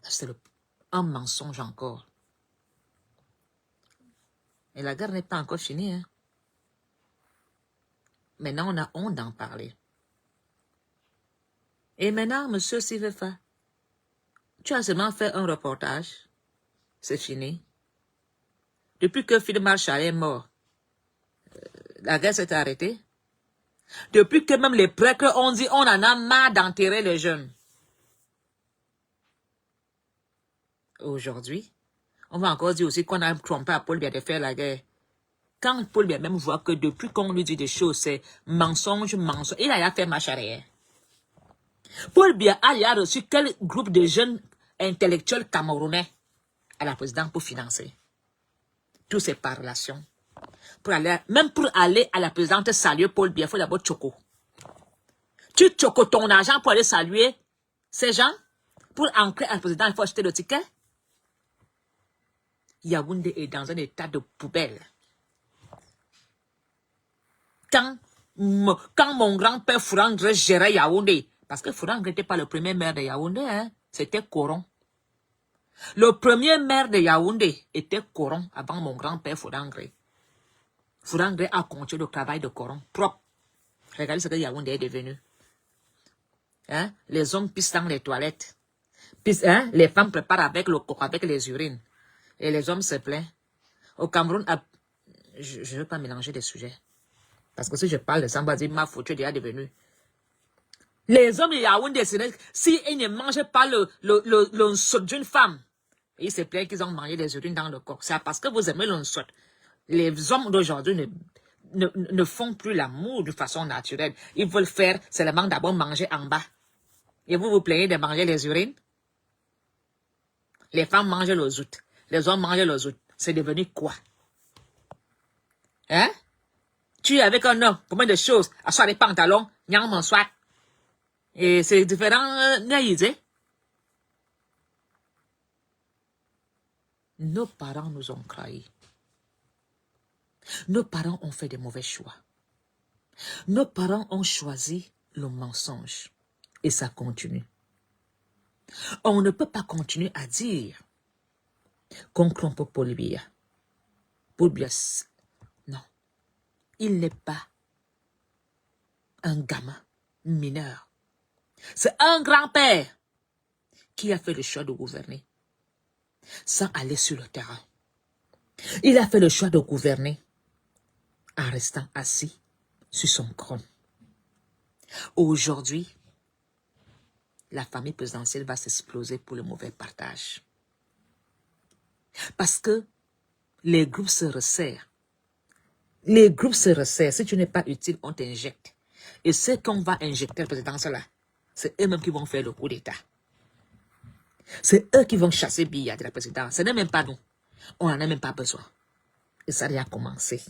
C'est un mensonge encore. Et la guerre n'est pas encore finie. Hein. Maintenant, on a honte d'en parler. Et maintenant, monsieur Sivefa, tu as seulement fait un reportage. C'est fini. Depuis que Philippe Marshall est mort, la guerre s'est arrêtée. Depuis que même les prêtres ont dit, on en a marre d'enterrer les jeunes. Aujourd'hui, on va encore dire aussi qu'on a trompé à Paul Biya de faire la guerre. Quand Paul Biya même voit que depuis qu'on lui dit des choses, c'est mensonge, mensonge, il a fait marche arrière. Paul Biya a reçu quel groupe de jeunes intellectuels camerounais à la présidence pour financer? Tout c'est par relation. Même pour aller à la présidente saluer Paul Biya, il faut d'abord choco. Tu choco ton argent pour aller saluer ces gens? Pour entrer à la présidence, il faut acheter le ticket? Yaoundé est dans un état de poubelle. Quand mon grand-père Fourangre gérait Yaoundé, parce que Fourangre n'était pas le premier maire de Yaoundé, hein, c'était Coron. Le premier maire de Yaoundé était Coron avant mon grand-père Fourangre. Fourangre a continué le travail de Coron propre. Regardez ce que Yaoundé est devenu. Hein? Les hommes pissent dans les toilettes. Hein? Les femmes préparent avec le coco, avec les urines. Et les hommes se plaignent. Au Cameroun, je ne veux pas mélanger les sujets. Parce que si je parle de ça, on va dire, ma faute, tu es déjà devenu. Les hommes de Yaoundé, s'ils ne mangent pas le saut d'une femme, ils se plaignent qu'ils ont mangé des urines dans le corps. C'est parce que vous aimez le saut. Les hommes d'aujourd'hui ne font plus l'amour de façon naturelle. Ils veulent faire seulement d'abord manger en bas. Et vous vous plaignez de manger les urines? Les femmes mangent le zout. Les hommes mangent le zout. C'est devenu quoi? Hein? Tu es avec un homme, pour mettre des choses, asseoir des pantalons, nyang mon soit. Et c'est différent, Nos parents nous ont trahis. Nos parents ont fait des mauvais choix. Nos parents ont choisi le mensonge. Et ça continue. On ne peut pas continuer à dire qu'on trompe Paul Biya. Paul Biya, non. Il n'est pas un gamin mineur. C'est un grand-père qui a fait le choix de gouverner sans aller sur le terrain. Il a fait le choix de gouverner en restant assis sur son trône. Aujourd'hui, la famille présidentielle va s'exploser pour le mauvais partage. Parce que les groupes se resserrent. Les groupes se resserrent. Si tu n'es pas utile, on t'injecte. Et ceux qu'on va injecter le président là, c'est eux-mêmes qui vont faire le coup d'État. C'est eux qui vont chasser Biya de la présidence. Ce n'est même pas nous. On n'en a même pas besoin. Et ça a déjà commencé.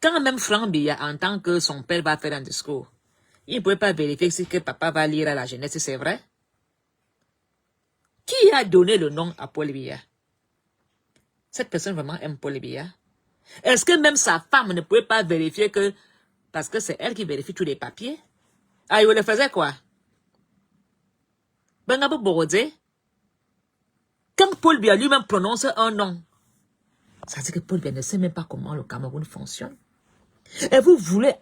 Quand même Franck Biya entend que son père va faire un discours, il ne pouvait pas vérifier si que papa va lire à la jeunesse, si c'est vrai. Qui a donné le nom à Paul Biya? Cette personne vraiment aime Paul Biya? Est-ce que même sa femme ne pouvait pas vérifier que... Parce que c'est elle qui vérifie tous les papiers. Ah, il le faisait quoi? Bengabou Borodé. Quand Paul Biya lui-même prononce un nom, ça veut dire que Paul Biya ne sait même pas comment le Cameroun fonctionne. Et vous voulez...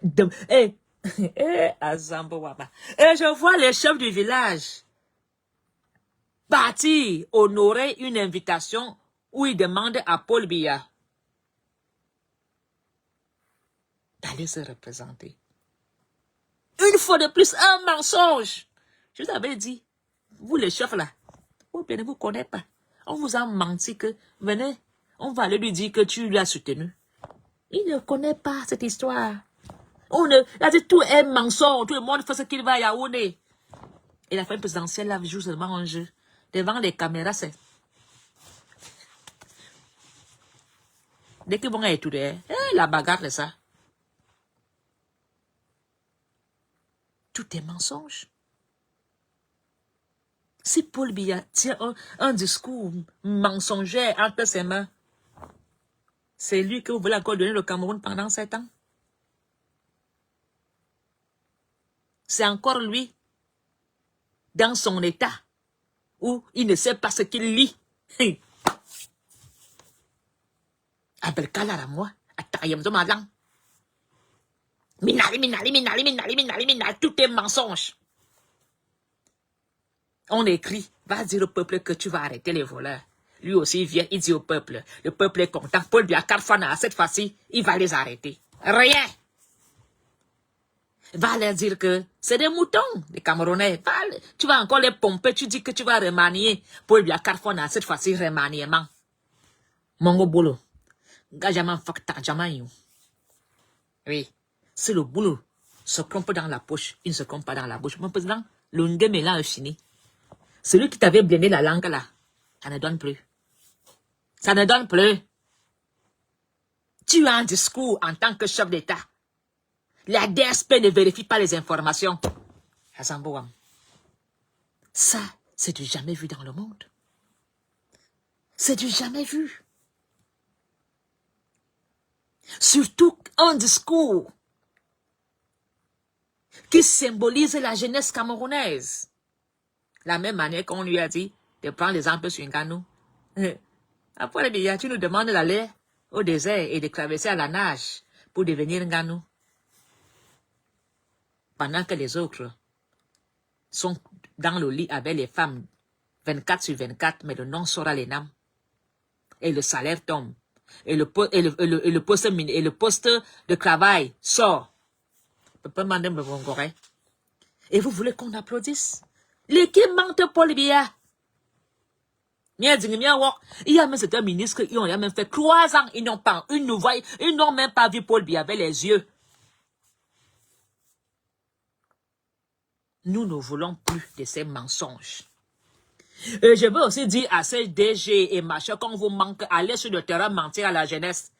Azambo Waba. Et je vois les chefs du village partir honorer une invitation où ils demandent à Paul Biya d'aller se représenter. Une fois de plus, un mensonge. Je vous avais dit, vous les chefs là, vous ne vous connaissez pas. On vous a menti que, venez, on va aller lui dire que tu lui as soutenu. Il ne connaît pas cette histoire. Là, tout est mensonge, tout le monde fait ce qu'il va à Yaoundé. Et la fin présidentielle là joue seulement un jeu. Devant les caméras, c'est... Dès que bon est tout derrière, la bagarre, c'est ça. Tout est mensonge. Si Paul Biya tient un discours mensonger entre ses mains, c'est lui que vous voulez encore donner le Cameroun pendant 7 ans. C'est encore lui, dans son état, où il ne sait pas ce qu'il lit. Abelkala à moi, Atayam de Madame. Minali, tout est mensonge. On écrit, va dire au peuple que tu vas arrêter les voleurs. Lui aussi il vient, il dit au peuple, le peuple est content. Paul Biya Karfana, cette fois-ci, il va les arrêter. Rien. Va leur dire que c'est des moutons, des Camerounais. Tu vas encore les pomper, tu dis que tu vas remanier. Paul Biya Karfana, cette fois-ci, remaniement. Mongo boulot. Gajaman fakta jaman. Oui. C'est le boulot. Se trompe dans la poche, il ne se trompe pas dans la bouche. Mon président, le Nguemela est fini. Celui qui t'avait blindé la langue là, ça ne donne plus. Ça ne donne plus. Tu as un discours en tant que chef d'État. La DSP ne vérifie pas les informations. Ça, c'est du jamais vu dans le monde. C'est du jamais vu. Surtout un discours qui symbolise la jeunesse camerounaise. La même manière qu'on lui a dit de prendre l'exemple sur Nganou. Après, tu nous demandes d'aller au désert et de traverser à la nage pour devenir Nganou. Pendant que les autres sont dans le lit avec les femmes 24 sur 24, mais le nom sera les noms. Et le salaire tombe. Et le poste de travail sort. Et vous voulez qu'on applaudisse? L'équipe mente Paul Biya. Il y a même certains ministres qui ont même fait 3 ans, ils n'ont même pas vu Paul Biya avec les yeux. Nous ne voulons plus de ces mensonges. Et je veux aussi dire à ces DG et machin, quand vous manque, allez sur le terrain mentir à la jeunesse.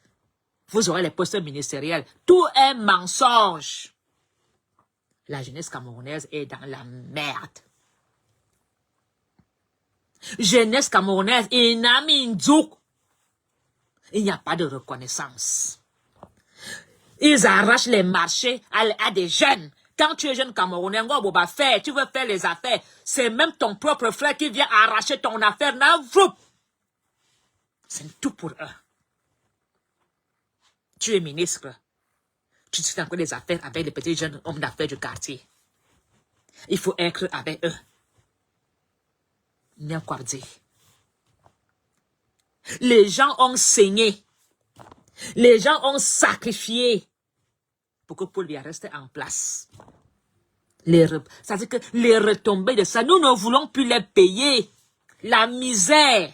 Vous aurez les postes ministériels. Tout est mensonge. La jeunesse camerounaise est dans la merde. Jeunesse camerounaise, il n'y a pas de reconnaissance. Ils arrachent les marchés à des jeunes. Quand tu es jeune Camerounais, tu veux faire les affaires. C'est même ton propre frère qui vient arracher ton affaire. C'est tout pour eux. Tu es ministre. Tu fais encore des affaires avec les petits jeunes hommes d'affaires du quartier. Il faut être avec eux. Les gens ont saigné. Les gens ont sacrifié pour que Paul Biya reste en place. Ça veut dire que les retombées de ça, nous ne voulons plus les payer. La misère.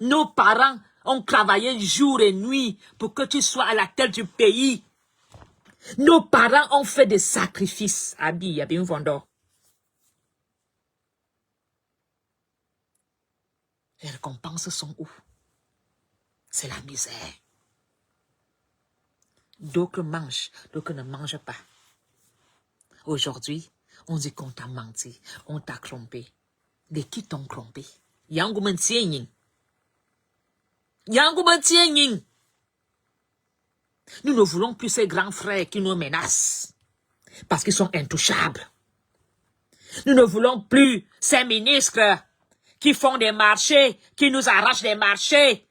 Nos parents ont travaillé jour et nuit pour que tu sois à la tête du pays. Nos parents ont fait des sacrifices. Abi, il y a bien vendeur. Les récompenses sont où? C'est la misère. D'autres mangent, d'autres ne mangent pas. Aujourd'hui, on dit qu'on t'a menti, on t'a trompé. De qui t'ont trompé? Yangoum tienyin. Yangoum tienyin. Nous ne voulons plus ces grands frères qui nous menacent. Parce qu'ils sont intouchables. Nous ne voulons plus ces ministres qui font des marchés, qui nous arrachent des marchés.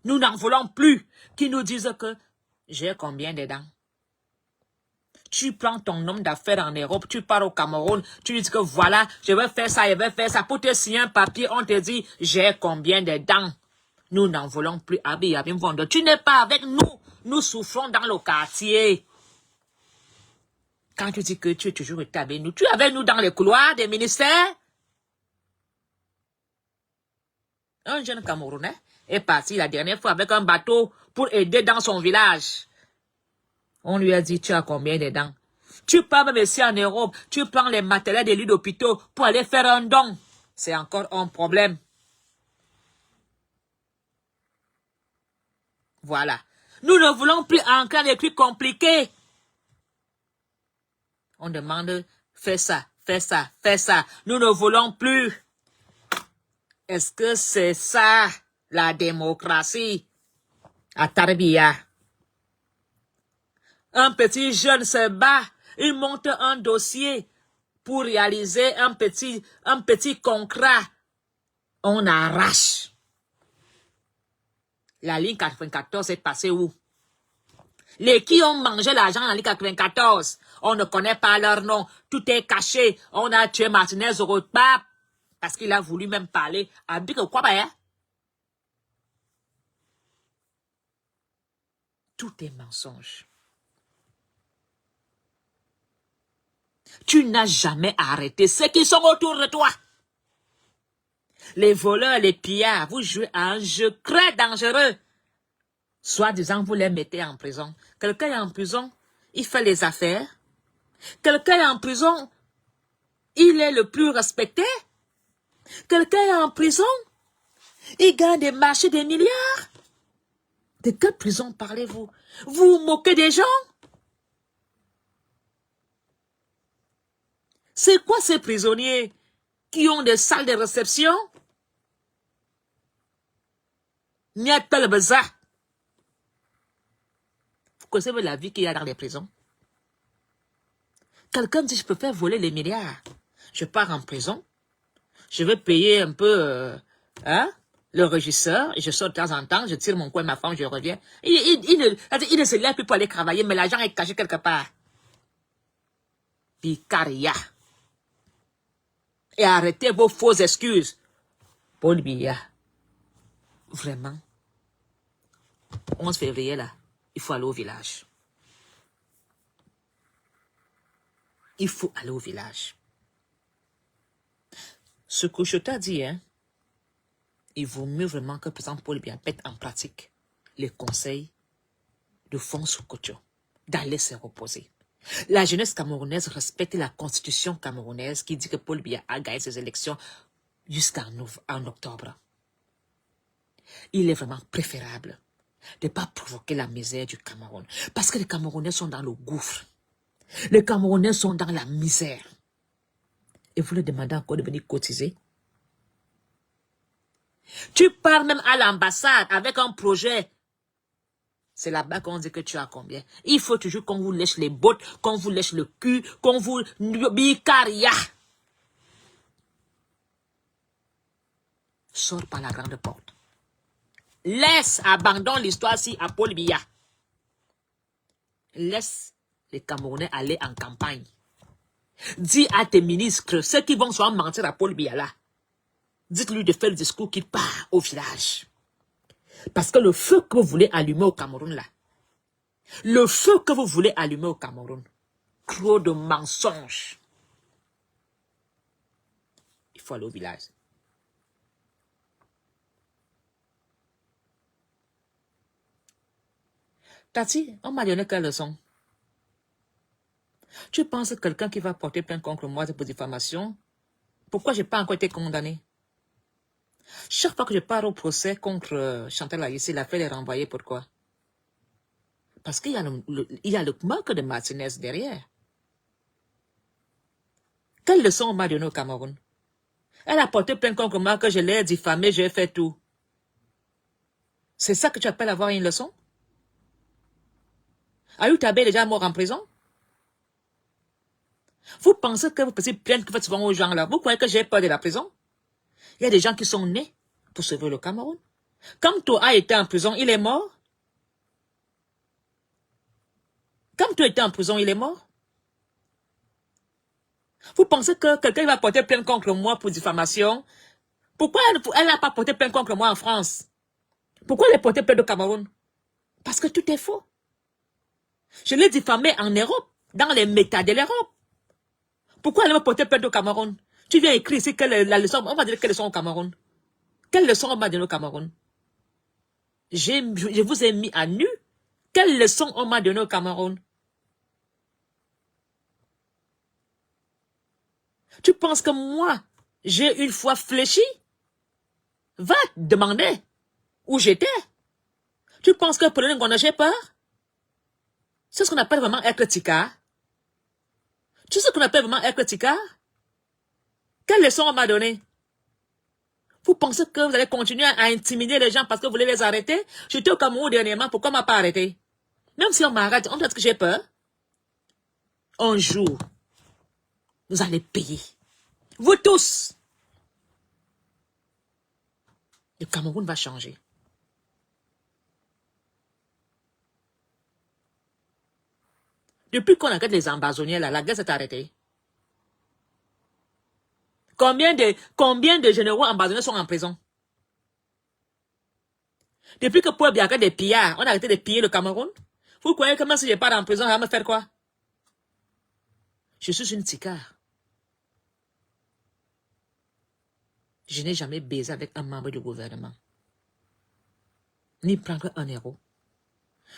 Nous n'en voulons plus. Qui nous disent que j'ai combien de dents? Tu prends ton homme d'affaires en Europe, tu pars au Cameroun, tu lui dis que voilà, je vais faire ça, je vais faire ça. Pour te signer un papier, on te dit, j'ai combien de dents? Nous n'en voulons plus. Tu n'es pas avec nous. Nous souffrons dans le quartier. Quand tu dis que tu es toujours avec nous, tu es avec nous dans les couloirs des ministères? Un jeune Camerounais est parti la dernière fois avec un bateau pour aider dans son village. On lui a dit, tu as combien de dents? Tu pars même ici en Europe, tu prends les matériels des lits d'hôpitaux pour aller faire un don. C'est encore un problème. Voilà. Nous ne voulons plus encore des trucs compliqués. On demande, fais ça, fais ça, fais ça. Nous ne voulons plus. Est-ce que c'est ça, la démocratie? À Tarbia. Un petit jeune se bat, il monte un dossier pour réaliser un petit contrat. On arrache. La ligne 94 est passée où? Les qui ont mangé l'argent dans la ligne 94, on ne connaît pas leur nom. Tout est caché. On a tué Martinez au repas parce qu'il a voulu même parler. Tout est mensonge. Tu n'as jamais arrêté ceux qui sont autour de toi. Les voleurs, les pillards, vous jouez à un jeu très dangereux. Soi-disant, vous les mettez en prison. Quelqu'un est en prison, il fait les affaires. Quelqu'un est en prison, il est le plus respecté. Quelqu'un est en prison, il gagne des marchés des milliards. De quelle prison parlez-vous? Vous vous moquez des gens? C'est quoi ces prisonniers qui ont des salles de réception? Vous connaissez la vie qu'il y a dans les prisons? Quelqu'un dit, je peux faire voler les milliards. Je pars en prison. Je vais payer un peu le régisseur. Et je sors de temps en temps. Je tire mon coin, ma femme, je reviens. Il ne se lève plus pour aller travailler, mais l'argent est caché quelque part. Picaria. Et arrêtez vos fausses excuses. Paul Biya. Vraiment. 11 février, là, il faut aller au village. Il faut aller au village. Ce que je t'ai dit, hein, il vaut mieux vraiment que le président Paul Biya mette en pratique les conseils de Fonds Couture, d'aller se reposer. La jeunesse camerounaise respecte la constitution camerounaise qui dit que Paul Biya a gagné ses élections jusqu'en octobre. Il est vraiment préférable de ne pas provoquer la misère du Cameroun. Parce que les Camerounais sont dans le gouffre. Les Camerounais sont dans la misère. Et vous leur demandez encore de venir cotiser. Tu pars même à l'ambassade avec un projet. C'est là-bas qu'on dit que tu as combien. Il faut toujours qu'on vous lèche les bottes, qu'on vous lèche le cul, qu'on vous... Bicaria. Sors par la grande porte. Laisse, abandonne l'histoire-ci à Paul Biya. Laisse les Camerounais aller en campagne. Dis à tes ministres, ceux qui vont soit mentir à Paul Biya là, dites-lui de faire le discours qu'il part au village. Parce que le feu que vous voulez allumer au Cameroun là, le feu que vous voulez allumer au Cameroun, trop de mensonges. faut aller au village. Tati, on m'a donné quelle leçon? Tu penses que quelqu'un qui va porter plainte contre moi pour diffamation, pourquoi je n'ai pas encore été condamné? Chaque fois que je pars au procès contre Chantal Aïssi, il a fait les renvoyer. Pourquoi? Parce qu'il y a le marque de Martinez derrière. Quelle leçon on m'a donné au Cameroun? Elle a porté plainte contre moi que je l'ai diffamé, j'ai fait tout. C'est ça que tu appelles avoir une leçon? Ayou Tabé est déjà mort en prison? Vous pensez que vous pouvez plaindre que vous faites souvent aux gens là? Vous croyez que j'ai peur de la prison? Il y a des gens qui sont nés pour sauver le Cameroun. Quand Toa était en prison, il est mort. Quand Toa était en prison, il est mort. Vous pensez que quelqu'un va porter plainte contre moi pour diffamation? Pourquoi elle n'a pas porté plainte contre moi en France? Pourquoi elle a porté plainte au Cameroun? Parce que tout est faux. Je l'ai diffamé en Europe, dans les méta de l'Europe. Pourquoi elle m'a porté plainte au Cameroun? Tu viens écrire ici la leçon, on va dire quelle leçon au Cameroun. Quelle leçon on m'a donné au Cameroun? Je vous ai mis à nu. Quelle leçon on m'a donné au Cameroun? Tu penses que moi, j'ai une foi fléchie? Va demander où j'étais. Tu penses que pour le Ngonda, j'ai peur? C'est ce qu'on appelle vraiment être tika. Tu sais ce qu'on appelle vraiment être tika? Quelle leçon on m'a donné? Vous pensez que vous allez continuer à intimider les gens parce que vous voulez les arrêter? J'étais au Cameroun dernièrement, pourquoi on m'a pas arrêté? Même si on m'arrête, on dit que j'ai peur. Un jour, vous allez payer. Vous tous. Le Cameroun va changer. Depuis qu'on arrête les ambazoniens, là, la guerre s'est arrêtée. Combien de généraux ambazoniens sont en prison? Depuis que Paul Biya des pillards, on a arrêté de piller le Cameroun. Vous croyez que même si je pars en prison, elle va me faire quoi? Je suis une ticare. Je n'ai jamais baisé avec un membre du gouvernement. Ni prendre un héros.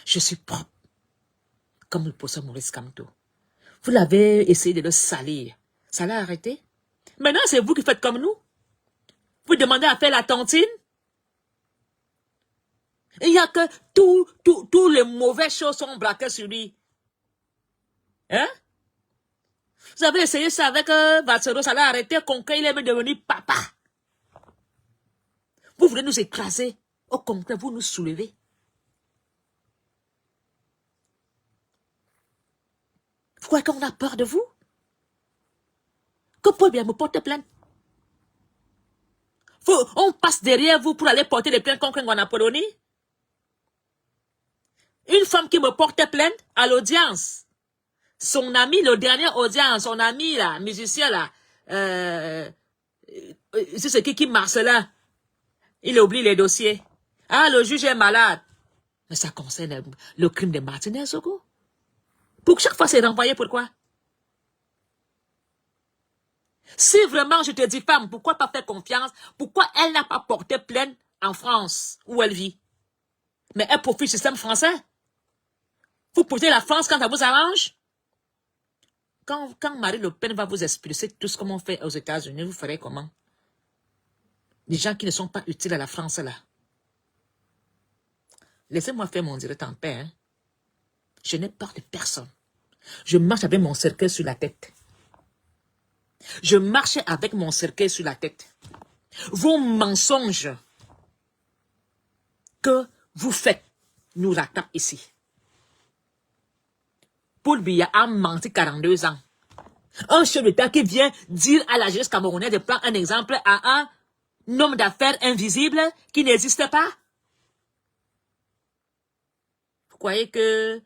Je suis propre. Comme le professeur Maurice Kamto. Vous l'avez essayé de le salir. Ça l'a arrêté? Maintenant, c'est vous qui faites comme nous. Vous demandez à faire la tontine. Il n'y a que tous les mauvaises choses sont braquées sur lui. Hein? Vous avez essayé ça avec Vatsero, ça l'a arrêté, Conquet, il est même devenu papa. Vous voulez nous écraser. Au contraire, vous nous soulevez. Vous croyez qu'on a peur de vous? Que Paul Biya me porte plainte. On passe derrière vous pour aller porter des plaintes contre Ngwana Polonie. Une femme qui me portait plainte à l'audience. Son ami, le dernier audience, son ami là, musicien là, c'est ce qui Marcelin. Il oublie les dossiers. Ah, le juge est malade. Mais ça concerne le crime de Martinez, Soko. Pour chaque fois, c'est renvoyé, pourquoi? Si vraiment je te dis, femme, pourquoi pas faire confiance? Pourquoi elle n'a pas porté plainte en France, où elle vit? Mais elle profite du système français. Vous portez la France quand ça vous arrange? Quand Marine Le Pen va vous expulser tout ce qu'on fait aux États-Unis, vous ferez comment? Les gens qui ne sont pas utiles à la France, là. Laissez-moi faire mon direct en paix. Hein? Je n'ai peur de personne. Je marche avec mon cercueil sur la tête. Je marchais avec mon cercueil sur la tête. Vos mensonges que vous faites nous rattrapent ici. Paul Biya a menti 42 ans. Un chef d'État qui vient dire à la jeunesse camerounaise de prendre un exemple à un homme d'affaires invisible qui n'existe pas. Vous croyez que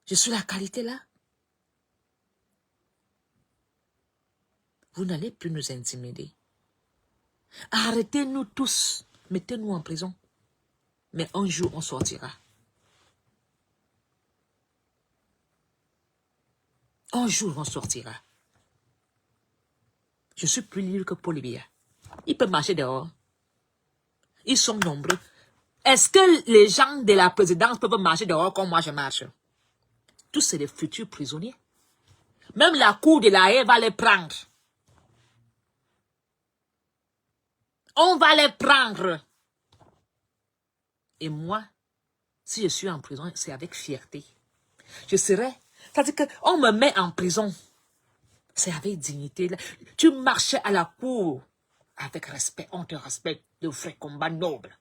je suis la qualité là? Vous n'allez plus nous intimider. Arrêtez-nous tous. Mettez-nous en prison. Mais un jour, on sortira. Un jour, on sortira. Je suis plus libre que Paul Biya. Il peut marcher dehors. Ils sont nombreux. Est-ce que les gens de la présidence peuvent marcher dehors comme moi je marche? Tous c'est des futurs prisonniers. Même la cour de la haie va les prendre. On va les prendre. Et moi, si je suis en prison, c'est avec fierté. Je serai... C'est-à-dire qu'on me met en prison. C'est avec dignité. Tu marchais à la cour avec respect. On te respecte de vrais combats nobles.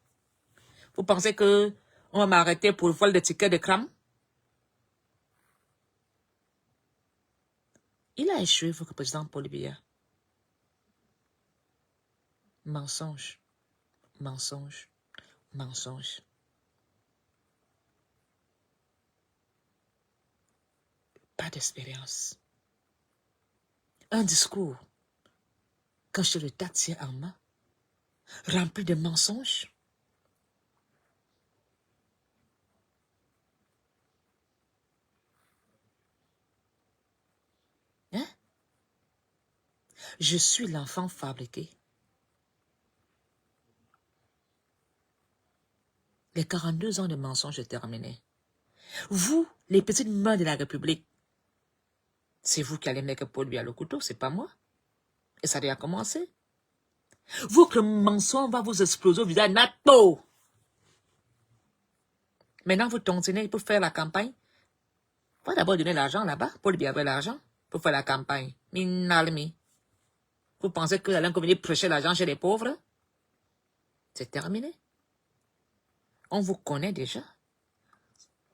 Vous pensez que on va m'arrêter pour le vol de tickets de crème? Il a échoué, votre président Paul Biya. Mensonge, mensonge, mensonge. Pas d'expérience. Un discours, quand je le tire en main, rempli de mensonges. Hein? Je suis l'enfant fabriqué. Les 42 ans de mensonges terminés. Vous, les petites mains de la République, c'est vous qui allez mettre Paul Biya le couteau, c'est pas moi. Et ça a déjà commencé. Votre mensonge va vous exploser au visage. Nato! Maintenant, vous tontonnez pour faire la campagne. Il faut d'abord donner l'argent là-bas. Paul Biya avait l'argent pour faire la campagne. Minalmi. Vous pensez que vous allez venir prêcher l'argent chez les pauvres? C'est terminé. On vous connaît déjà.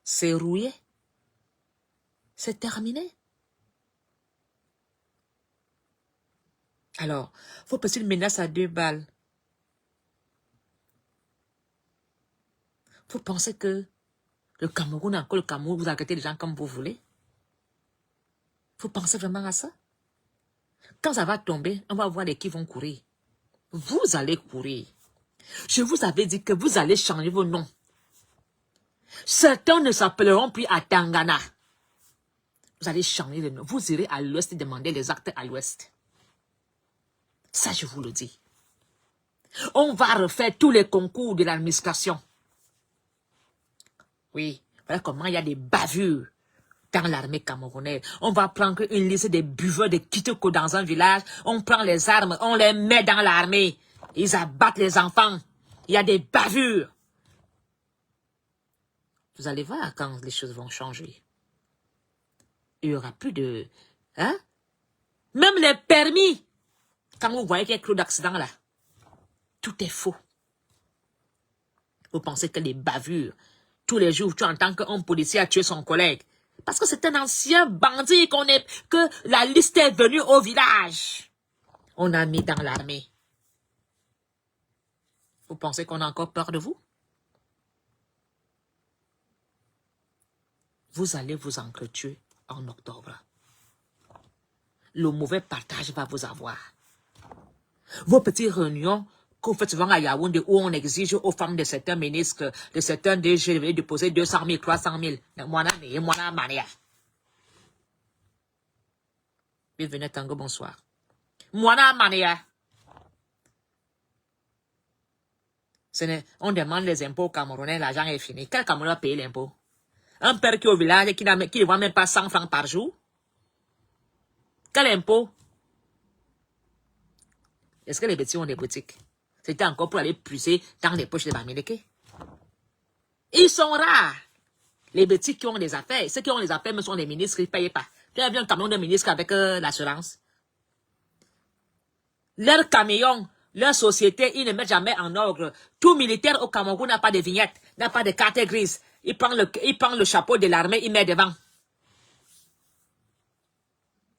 C'est rouillé. C'est terminé. Alors, vos petites menaces à 2 balles. Vous pensez que le Cameroun, encore le Cameroun, vous arrêtez les gens comme vous voulez? Vous pensez vraiment à ça? Quand ça va tomber, on va voir les qui vont courir. Vous allez courir. Je vous avais dit que vous allez changer vos noms. Certains ne s'appelleront plus à Tangana. Vous allez changer de nom. Vous irez à l'ouest et demander les actes à l'ouest. Ça, je vous le dis. On va refaire tous les concours de l'administration. Oui, voilà comment il y a des bavures dans l'armée camerounaise. On va prendre une liste des buveurs de Kitoko dans un village. On prend les armes, on les met dans l'armée. Ils abattent les enfants. Il y a des bavures. Vous allez voir quand les choses vont changer. Il n'y aura plus de... Hein? Même les permis. Quand vous voyez qu'il y a trop d'accidents là, tout est faux. Vous pensez que les bavures, tous les jours, tu entends qu'un policier a tué son collègue. Parce que c'est un ancien bandit que la liste est venue au village. On a mis dans l'armée. Vous pensez qu'on a encore peur de vous? Vous allez vous entretuer en octobre. Le mauvais partage va vous avoir. Vos petites réunions que vous faites souvent à Yaoundé où on exige aux femmes de certains ministres, de certains DG de déposer 200 000, 300 000. Bienvenue Tango, bonsoir. Mwana Mania. On demande les impôts camerounais, l'argent est fini. Quel Camerounais a payé l'impôt? Un père qui est au village qui ne voit même pas 100 francs par jour? Quel impôt? Est-ce que les petits ont des boutiques? C'était encore pour aller puiser dans les poches des Bamileke. Ils sont rares. Les petits qui ont des affaires. Ceux qui ont des affaires, mais sont des ministres, ils ne payent pas. Tu as vu un camion de ministre avec l'assurance? Leur camion, leur société, ils ne mettent jamais en ordre. Tout militaire au Cameroun n'a pas de vignette, n'a pas de carte grise. Il prend le chapeau de l'armée, il met devant.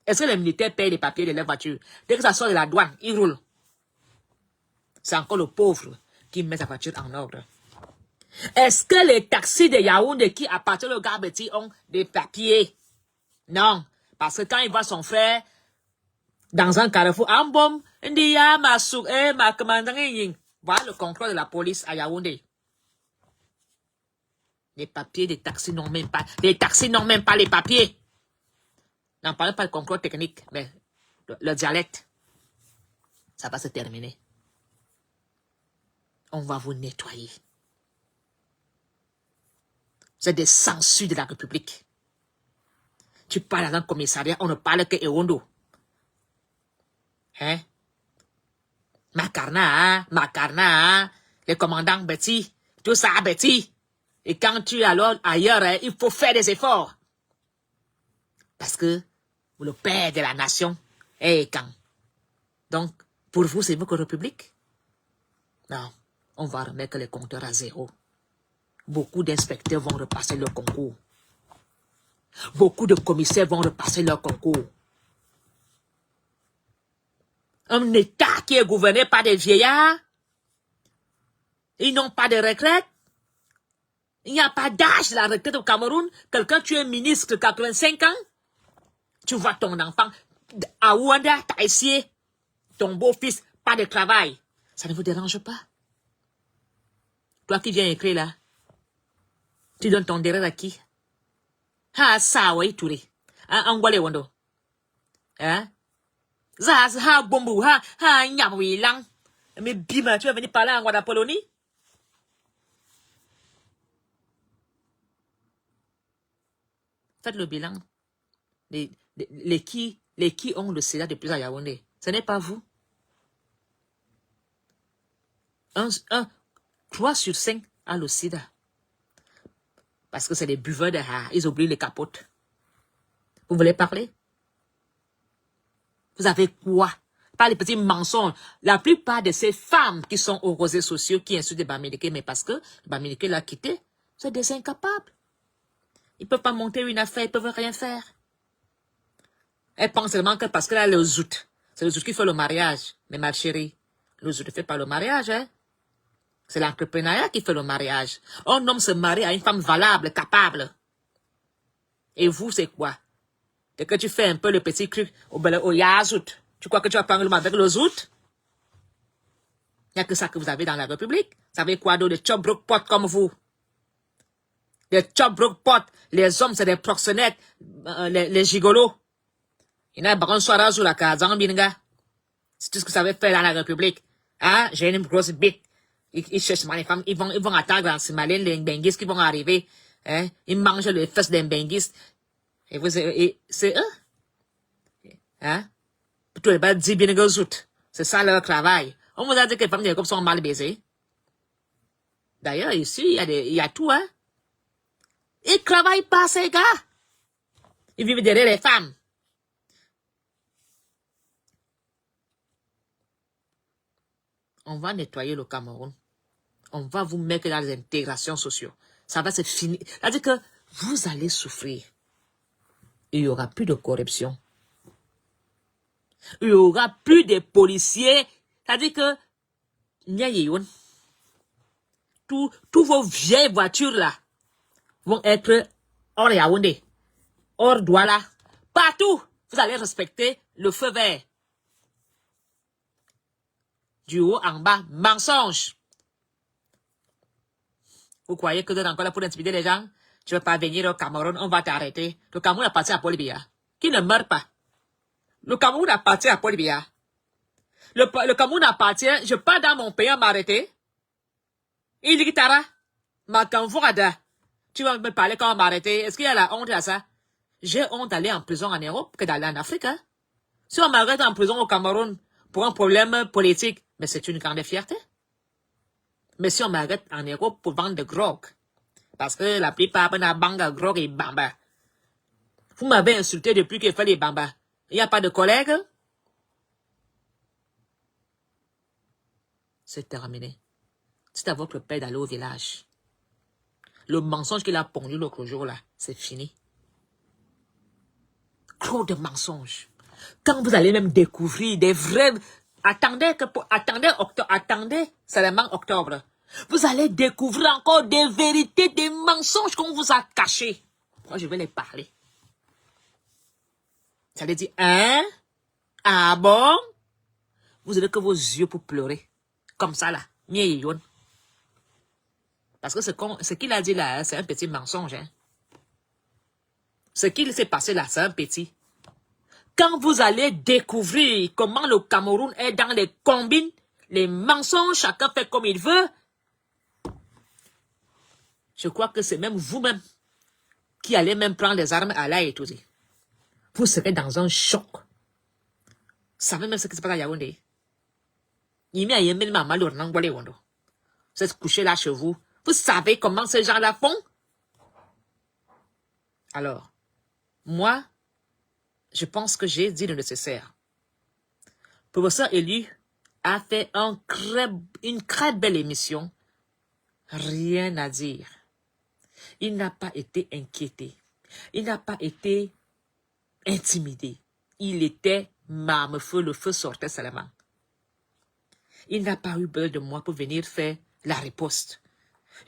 Est-ce que les militaires payent les papiers de leur voiture? Dès que ça sort de la douane, ils roulent. C'est encore le pauvre qui met sa voiture en ordre. Est-ce que les taxis de Yaoundé qui appartiennent au Garbeti ont des papiers? Non. Parce que quand il voit son frère dans un carrefour, voilà le contrôle de la police à Yaoundé. Les papiers des taxis n'ont même pas. Les taxis n'ont même pas les papiers. N'en parlez pas de contrôle technique, mais le dialecte. ça va se terminer. On va vous nettoyer. Vous êtes des sangsues de la République. Tu parles dans un commissariat, on ne parle que Ewondo. Hein? Macarna, les commandants Betty, tout ça Betty. Et quand tu es alors ailleurs, hein, il faut faire des efforts. Parce que le père de la nation est quand. Donc, pour vous, c'est votre République? Non, on va remettre les compteurs à zéro. Beaucoup d'inspecteurs vont repasser leur concours. Beaucoup de commissaires vont repasser leur concours. Un État qui est gouverné par des vieillards, ils n'ont pas de retraite. Il n'y a pas d'âge de la retraite au Cameroun. Quelqu'un, tu es ministre de 85 ans, tu vois ton enfant à Ouanda, t'as essayé, ton beau-fils, pas de travail. Ça ne vous dérange pas? Toi qui viens écrire là, tu donnes ton derrière à qui? Ha, ça, oui, Touré. Hein, Angwale Wando. Hein? Zaz, ha, bombu, ha, nyamwi lang. Mais bima, tu vas venir parler en Angwada Polonie? Faites le bilan. Les qui ont le sida de plus à Yaoundé. Ce n'est pas vous. 3 sur 5 a le sida. Parce que c'est des buveurs de ha. Ils oublient les capotes. Vous voulez parler? Vous avez quoi? Pas les petits mensonges. La plupart de ces femmes qui sont aux réseaux sociaux, qui insultent les Bamileke, mais parce que les Bamileke l'a quitté, c'est des incapables. Ils ne peuvent pas monter une affaire, ils ne peuvent rien faire. Elles pensent seulement que parce que là, le zout, c'est le zout qui fait le mariage. Mais ma chérie, le zout ne fait pas le mariage, hein. C'est l'entrepreneuriat qui fait le mariage. Un homme se marie à une femme valable, capable. Et vous, c'est quoi? Dès que tu fais un peu le petit truc au yazout, tu crois que tu vas prendre le mal avec le zout? Il n'y a que ça que vous avez dans la République. Vous savez quoi d'autre? Des chop-broke potes comme vous. Des chop-broke potes. Les hommes, c'est des proxénètes, les gigolos. Il y en a un soir sur la case, c'est tout ce que vous savez faire dans la République. Ah, j'ai une grosse bite. Ils cherchent les femmes, ils vont attendre en Somalie les Benguis qui vont arriver. Hein? Ils mangent les fesses des Benguis. Et c'est eux. Hein? Plutôt les bas 10 bien zout. C'est ça leur travail. On vous a dit que les femmes des groupes sont mal baisées. D'ailleurs, ici, il y a tout, hein. Ils travaillent pas, ces gars. Ils vivent derrière les femmes. On va nettoyer le Cameroun. On va vous mettre dans les intégrations sociales. Ça va se finir. C'est-à-dire que vous allez souffrir. Il n'y aura plus de corruption. Il n'y aura plus de policiers. C'est-à-dire que tous vos vieilles voitures là vont être hors Yaoundé, hors Douala. Partout, vous allez respecter le feu vert. Du haut en bas, mensonge. Vous croyez que vous êtes encore là pour intimider les gens? Tu ne veux pas venir au Cameroun, on va t'arrêter. Le Cameroun appartient à Paul Biya, qui ne meurt pas. Le Cameroun appartient à Paul Biya. Le Cameroun appartient, je pars dans mon pays à m'arrêter. Il dit Tara, ma canvourada. Tu vas me parler quand on m'arrêter. Est-ce qu'il y a la honte à ça? J'ai honte d'aller en prison en Europe que d'aller en Afrique. Hein? Si on m'arrête en prison au Cameroun pour un problème politique, mais c'est une grande fierté. Mais si on m'arrête en Europe pour vendre de grog, parce que la plupart de banga grog et bamba. Vous m'avez insulté depuis qu'il fait les bambas. Il n'y a pas de collègues? C'est terminé. C'est à votre père d'aller au village. Le mensonge qu'il a pondu l'autre jour là, c'est fini. Trop de mensonges. Quand vous allez même découvrir des vrais... Attendez seulement octobre. Vous allez découvrir encore des vérités, des mensonges qu'on vous a cachés. Moi, je vais les parler. Ça veut dire, hein? Ah bon? Vous avez que vos yeux pour pleurer. Comme ça, là. Parce que ce qu'il a dit là, c'est un petit mensonge. Hein? Ce qu'il s'est passé là, c'est un petit. Quand vous allez découvrir comment le Cameroun est dans les combines, les mensonges, chacun fait comme il veut, je crois que c'est même vous-même qui allez même prendre les armes à l'air et tout. Vous serez dans un choc. Vous savez même ce qui se passe à Yaoundé. Vous êtes couché là chez vous. Vous savez comment ces gens-là font? Alors, moi, je pense que j'ai dit le nécessaire. Professeur Élu a fait une très belle émission. Rien à dire. Il n'a pas été inquiété. Il n'a pas été intimidé. Il était marme-feu, le feu sortait seulement. Il n'a pas eu besoin de moi pour venir faire la riposte.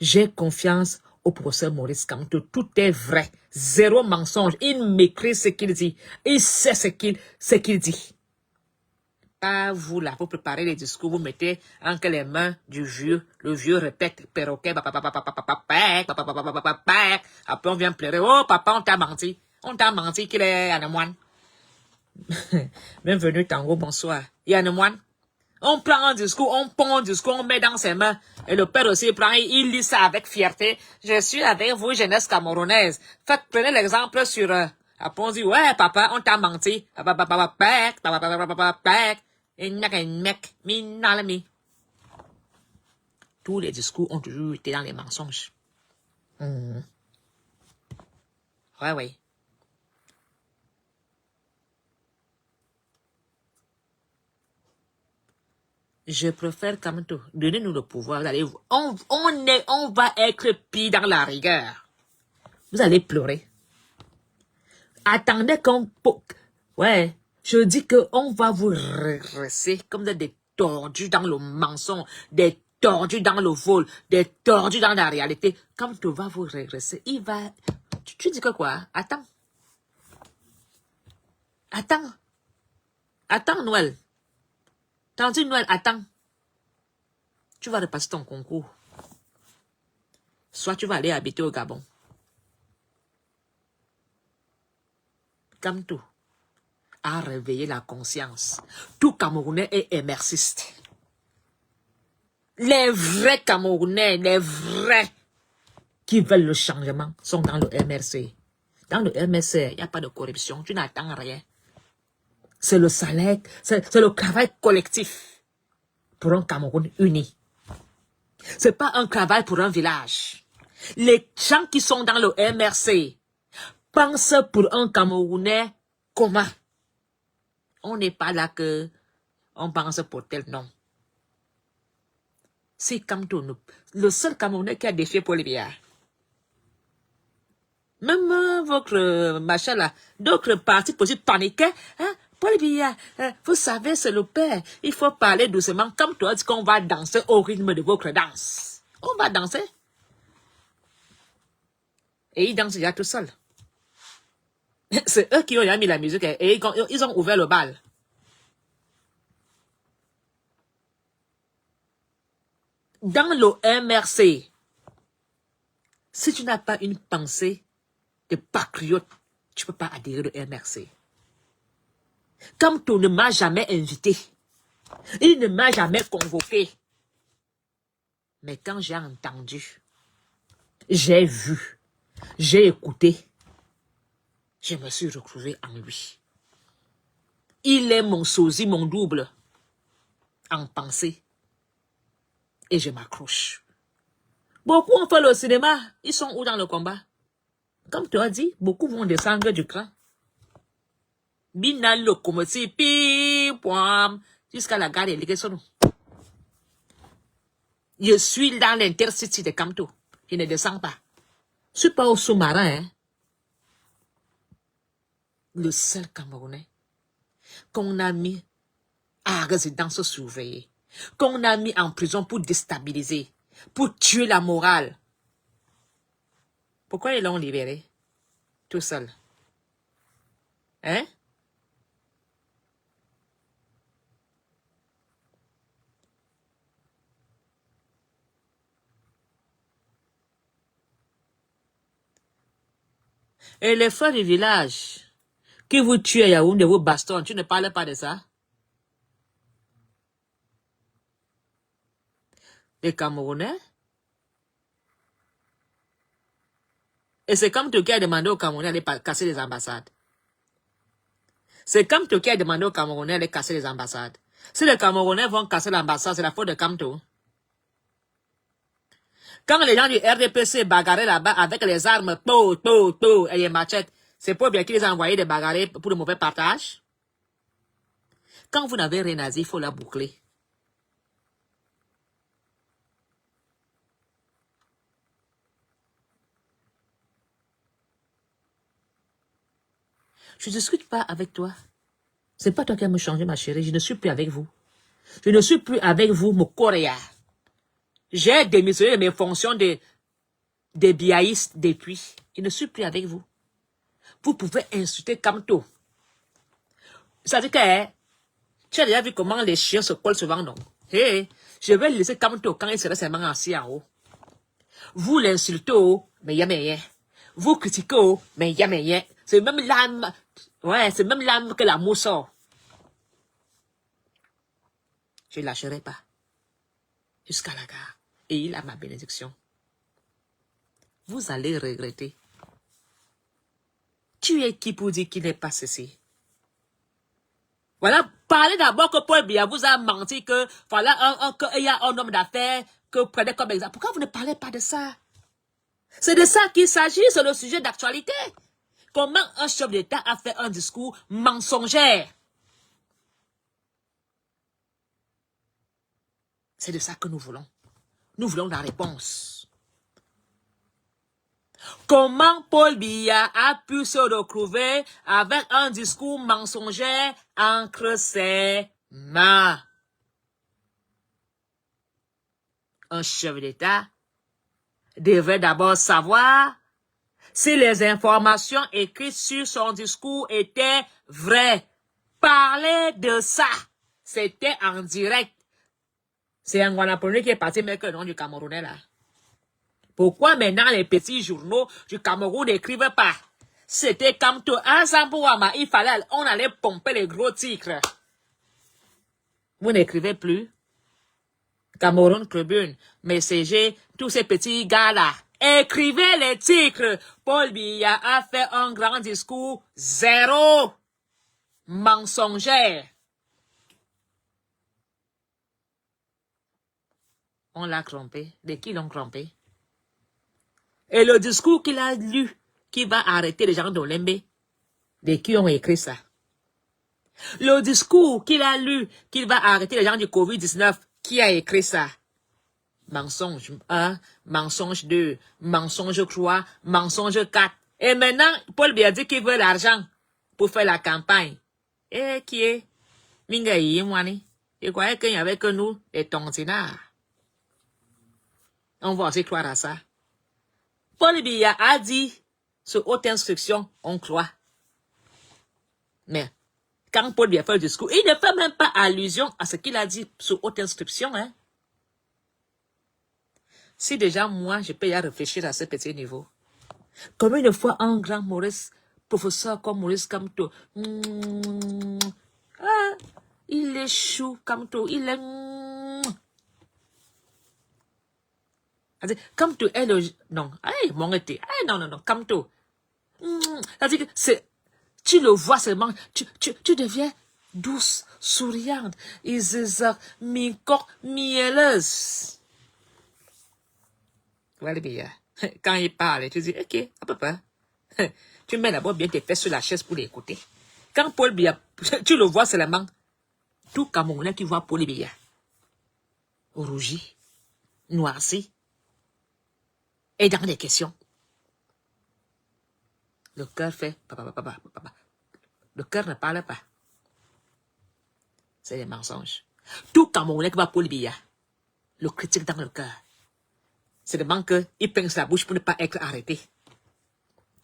J'ai confiance au professeur Maurice Kamto. Tout est vrai. Zéro mensonge. Il m'écrit ce qu'il dit. Il sait ce qu'il dit. Pas vous là, pour préparer les discours, vous mettez entre les mains du vieux. Le vieux répète perroquet. Après on vient pleurer. Oh papa, on t'a menti. On t'a menti qu'il est Yanemoine. Bienvenue Tango, bonsoir. Yanemoine. On prend un discours, on pond un discours, on met dans ses mains. Et le père aussi prend, il lit ça avec fierté. Je suis avec vous, jeunesse camerounaise. Prenez l'exemple sur... Après on dit, ouais, papa, on t'a menti. Tous les discours ont toujours été dans les mensonges. Ouais, ouais. Je préfère quand même tout. Donnez-nous le pouvoir. Vous allez, on va être pire dans la rigueur. Vous allez pleurer. Attendez qu'on... Ouais, je dis qu'on va vous regresser comme des tordus dans le mensonge, des tordus dans le vol, des tordus dans la réalité. Quand tu vas vous regresser, il va... Tu dis que quoi? Attends. Attends. Attends, Noël. T'as dit, Noël, attends. Tu vas repasser ton concours. Soit tu vas aller habiter au Gabon. Comme tout. À réveiller la conscience. Tout Camerounais est émersiste. Les vrais Camerounais, les vrais qui veulent le changement sont dans le MRC. Dans le MRC, il n'y a pas de corruption. Tu n'attends rien. C'est le salaire, c'est le travail collectif pour un Cameroun uni. C'est pas un travail pour un village. Les gens qui sont dans le MRC pensent pour un Camerounais commun. On n'est pas là que on pense pour tel nom. C'est comme tout nous. Le seul Camerounais qui a défié Paul Biya. Même votre machin là, d'autres partis possibles paniquaient. Hein? Paul Biya, vous savez, c'est le père. Il faut parler doucement. Comme toi, dis qu'on va danser au rythme de votre danse. On va danser. Et ils dansent déjà tout seuls. C'est eux qui ont mis la musique et ils ont ouvert le bal. Dans le MRC, si tu n'as pas une pensée de patriote, tu ne peux pas adhérer au MRC. Comme tu ne m'as jamais invité, il ne m'a jamais convoqué. Mais quand j'ai entendu, j'ai vu, j'ai écouté, je me suis retrouvé en lui. Il est mon sosie, mon double, en pensée. Et je m'accroche. Beaucoup ont fait le cinéma, ils sont où dans le combat? Comme tu as dit, beaucoup vont descendre du cran. Bina locomotive, jusqu'à la gare de Ligesono. Je suis dans l'intercity de Kamto. Je ne descends pas. Je ne suis pas au sous-marin. Hein. Le seul Camerounais qu'on a mis à résidence surveillée, qu'on a mis en prison pour déstabiliser, pour tuer la morale. Pourquoi ils l'ont libéré? Tout seul. Hein? Et les frères du village, qui vous tue à Yaoundé, vous bastonne, tu ne parles pas de ça? Les Camerounais? Et c'est comme Turquie a demandé aux Camerounais d'aller casser les ambassades. C'est comme Turquie a demandé aux Camerounais d'aller casser les ambassades. Si les Camerounais vont casser l'ambassade, c'est la faute de Kamto. Quand les gens du RDPC bagarraient là-bas avec les armes, et les machettes, c'est pas bien qu'ils les ont envoyés de bagarrer pour le mauvais partage. Quand vous n'avez rien à dire, il faut la boucler. Je ne discute pas avec toi. C'est pas toi qui as me changé, ma chérie. Je ne suis plus avec vous. Je ne suis plus avec vous, mon coréen. J'ai démissionné de mes fonctions de biaïste depuis. Je ne suis plus avec vous. Vous pouvez insulter Kamto. Ça veut dire que tu as déjà vu comment les chiens se collent souvent, non? Hey, je vais laisser Kamto quand il sera seulement assis en haut. Vous l'insultez, mais il y a rien. Vous critiquez, mais il y a rien. C'est même l'âme. Ouais, c'est même l'âme que l'amour sort. Je ne lâcherai pas. Jusqu'à la gare. Et il a ma bénédiction. Vous allez regretter. Tu es qui pour dire qu'il n'est pas ceci? Voilà, parlez d'abord que Paul Biya vous a menti que, voilà, qu'il y a un homme d'affaires que vous prenez comme exemple. Pourquoi vous ne parlez pas de ça? C'est de ça qu'il s'agit, c'est le sujet d'actualité. Comment un chef d'État a fait un discours mensonger? C'est de ça que nous voulons. Nous voulons la réponse. Comment Paul Biya a pu se retrouver avec un discours mensonger entre ses mains? Un chef d'État devrait d'abord savoir si les informations écrites sur son discours étaient vraies. Parler de ça, c'était en direct. C'est un Guanaponais qui est parti mettre le nom du Camerounais là. Pourquoi maintenant les petits journaux du Cameroun n'écrivent pas? C'était comme tout ensemble, il fallait, on allait pomper les gros titres. Vous n'écrivez plus. Cameroun Tribune, Messager, tous ces petits gars-là. Écrivez les titres. Paul Biya a fait un grand discours. Zéro. Mensonger. On l'a trompé. De qui l'ont trompé? Et le discours qu'il a lu, qui va arrêter les gens d'Olembe, de qui ont écrit ça? Le discours qu'il a lu, qu'il va arrêter les gens du Covid-19, qui a écrit ça? Mensonge 1, mensonge 2, mensonge 3, mensonge 4. Et maintenant, Paul Biya dit qu'il veut l'argent pour faire la campagne. Et qui est? Mingayi Mwani. Il croyait qu'il n'y avait que nous, les tontinards. On va aussi croire à ça. Paul Biya a dit, sur haute instruction, on croit. Mais, quand Paul Biya fait le discours, il ne fait même pas allusion à ce qu'il a dit sur haute instruction, hein. Si déjà, moi, je peux y réfléchir à ce petit niveau. Comme une fois, un grand Maurice, professeur comme Maurice Kamto, il est chou, Kamto, il est... Kamto est le... Non, mon été, non, Kamto. C'est-à-dire que c'est... Tu le vois seulement, tu deviens douce, souriante, mielleuse. Voilà bien. Quand il parle, tu dis, ok, à peu près. Tu mets d'abord bien tes fesses sur la chaise pour l'écouter. Quand Paul Biya, tu le vois seulement, tout Camerounais qui voit Paul Biya, rougi, noirci, et dans des questions. Le cœur fait, papa. Le cœur ne parle pas. C'est des mensonges. Tout Camerounais qui voit Paul Biya, le critique dans le cœur. C'est seulement qu'il pince la bouche pour ne pas être arrêté.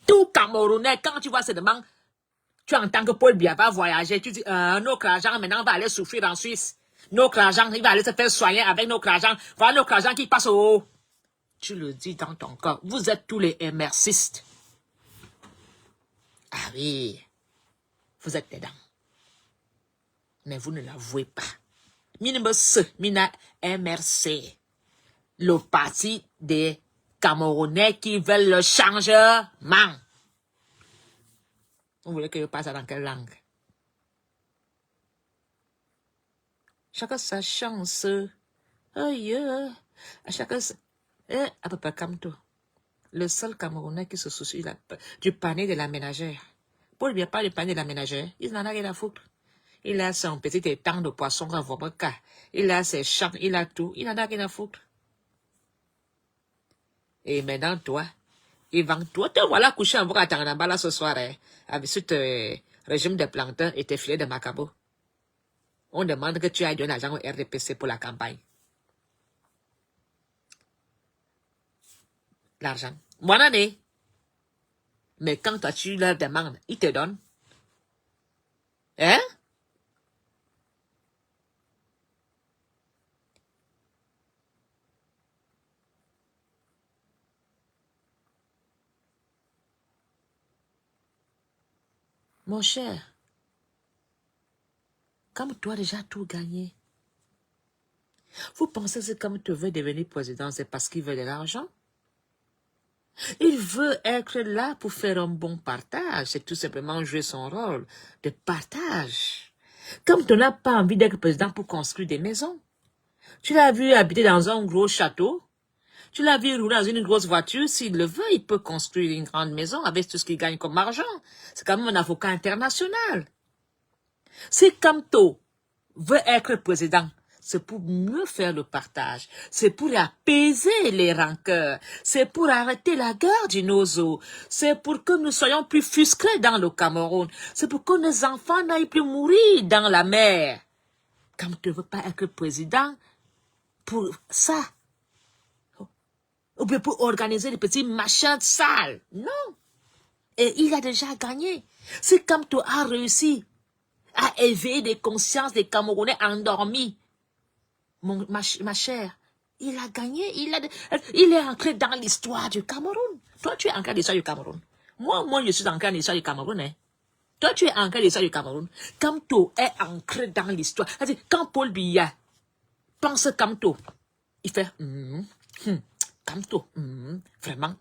Tout Camerounais, quand tu vois seulement, tu entends que Paul Biya va voyager, tu dis, notre argent maintenant va aller souffrir en Suisse. Notre argent, il va aller se faire soigner avec notre argent. Voilà notre argent qui passe au haut. Tu le dis dans ton corps. Vous êtes tous les émercistes. Ah oui. Vous êtes dedans. Mais vous ne l'avouez pas. Mina MRC. Le parti des Camerounais qui veulent le changement. Vous voulez que je passe dans quelle langue? Chacun sa chance. Aïe. Chacun sa... à peu près comme toi. Le seul Camerounais qui se soucie du panier de la ménagère. Paul ne pas le panier de la ménagère. Il n'en a rien à foutre. Il a son petit étang de poisson à Voboka. Il a ses champs, il a tout. Il n'en a rien à foutre. Et maintenant, toi, Yvan, toi, te voilà couché en bras à Tanganambala ce soir, avec ce régime de plantain et tes filets de macabo. On demande que tu ailles donner l'argent au RDPC pour la campagne. L'argent. Mon année. Mais quand toi, tu leur demandes, ils te donnent. Hein? Mon cher, comme toi déjà tout gagné, vous pensez que comme tu veux devenir président, c'est parce qu'il veut de l'argent? Il veut être là pour faire un bon partage. C'est tout simplement jouer son rôle de partage. Comme tu n'as pas envie d'être président pour construire des maisons. Tu l'as vu habiter dans un gros château. Tu l'as vu rouler dans une grosse voiture. S'il le veut, il peut construire une grande maison avec tout ce qu'il gagne comme argent. C'est quand même un avocat international. Si Kamto veut être président, c'est pour mieux faire le partage. C'est pour apaiser les rancœurs. C'est pour arrêter la guerre du Nozo. C'est pour que nous soyons plus fusqués dans le Cameroun. C'est pour que nos enfants n'aillent plus mourir dans la mer. Comme tu ne veux pas être président pour ça. Ou bien pour organiser des petits machins sales. Non. Et il a déjà gagné. C'est comme tu as réussi à éveiller des consciences des Camerounais endormis. Ma chère, il a gagné, il est entré dans l'histoire du Cameroun. Toi, tu es ancré dans l'histoire du Cameroun. Moi, je suis ancré dans l'histoire du Cameroun. Hein. Toi, tu es ancré dans l'histoire du Cameroun. Kamto est ancré dans l'histoire. C'est-à-dire, quand Paul Biya pense Kamto, il fait Kamto, vraiment,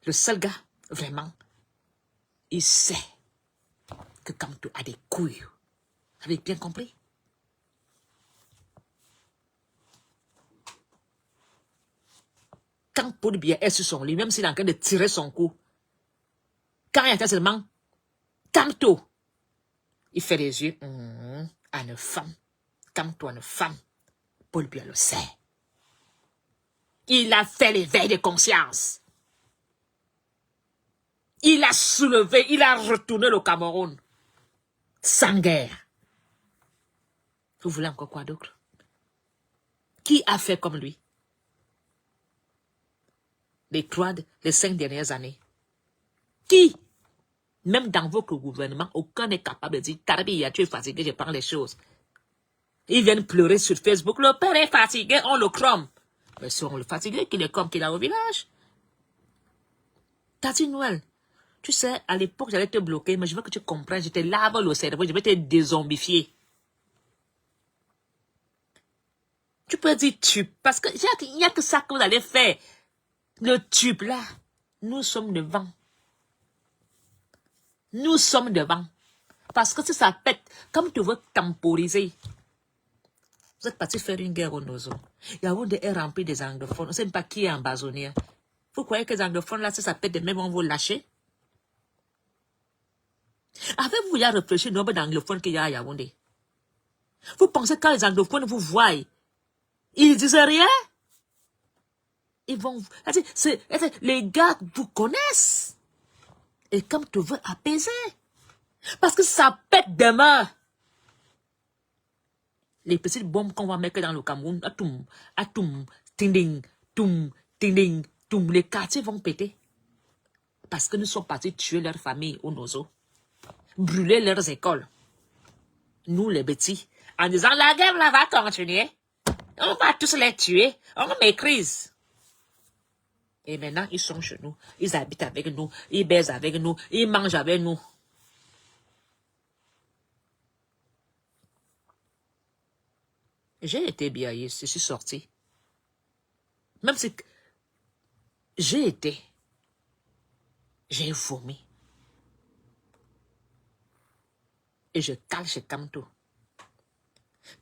le seul gars, vraiment, il sait que Kamto a des couilles. Vous avez bien compris? Quand Paul Biya est sur son lit, même s'il est en train de tirer son coup, quand il y a seulement Kamto, il fait les yeux à une femme. Kamto à une femme. Paul Biya le sait. Il a fait l'éveil de conscience. Il a soulevé, il a retourné le Cameroun. Sans guerre. Vous voulez encore quoi d'autre? Qui a fait comme lui? Les 5 dernières années. Qui? Même dans votre gouvernement, aucun n'est capable de dire, Tarbiya, tu es fatigué, je prends les choses. Ils viennent pleurer sur Facebook, le père est fatigué, on le crame. Mais si on le fatigué, qu'il est comme qu'il a au village. T'as dit Noël, tu sais, à l'époque, j'allais te bloquer, mais je veux que tu comprennes, je te lave le cerveau, je vais te dézombifier. Tu peux dire tube, parce que il n'y a que ça que vous allez faire. Le tube là, nous sommes devant. Nous sommes devant. Parce que si ça pète, comme tu veux temporiser, vous êtes parti faire une guerre au Nozo. Yaoundé est rempli des anglophones. On ne sait même pas qui est ambazonnier. Vous croyez que les anglophones là, si ça pète, même on vous lâcher? Avez-vous déjà réfléchi au nombre d'anglophones qu'il y a à Yaoundé? Vous pensez que quand les anglophones vous voient, ils disent rien? Ils vont... Les gars vous connaissent. Et comme tu veux apaiser. Parce que ça pète demain. Les petites bombes qu'on va mettre dans le Cameroun, atoum, ting-ding, toum, ting-ding, toum, les quartiers vont péter. Parce que nous sommes partis tuer leur famille au Nozo. Brûler leurs écoles. Nous, les petits, en disant la guerre là va continuer. On va tous les tuer. On méprise. Et maintenant, ils sont chez nous. Ils habitent avec nous. Ils baisent avec nous. Ils mangent avec nous. J'ai été biaïste, je suis sorti. Même si j'ai vomi. Et je cale chez Kamto.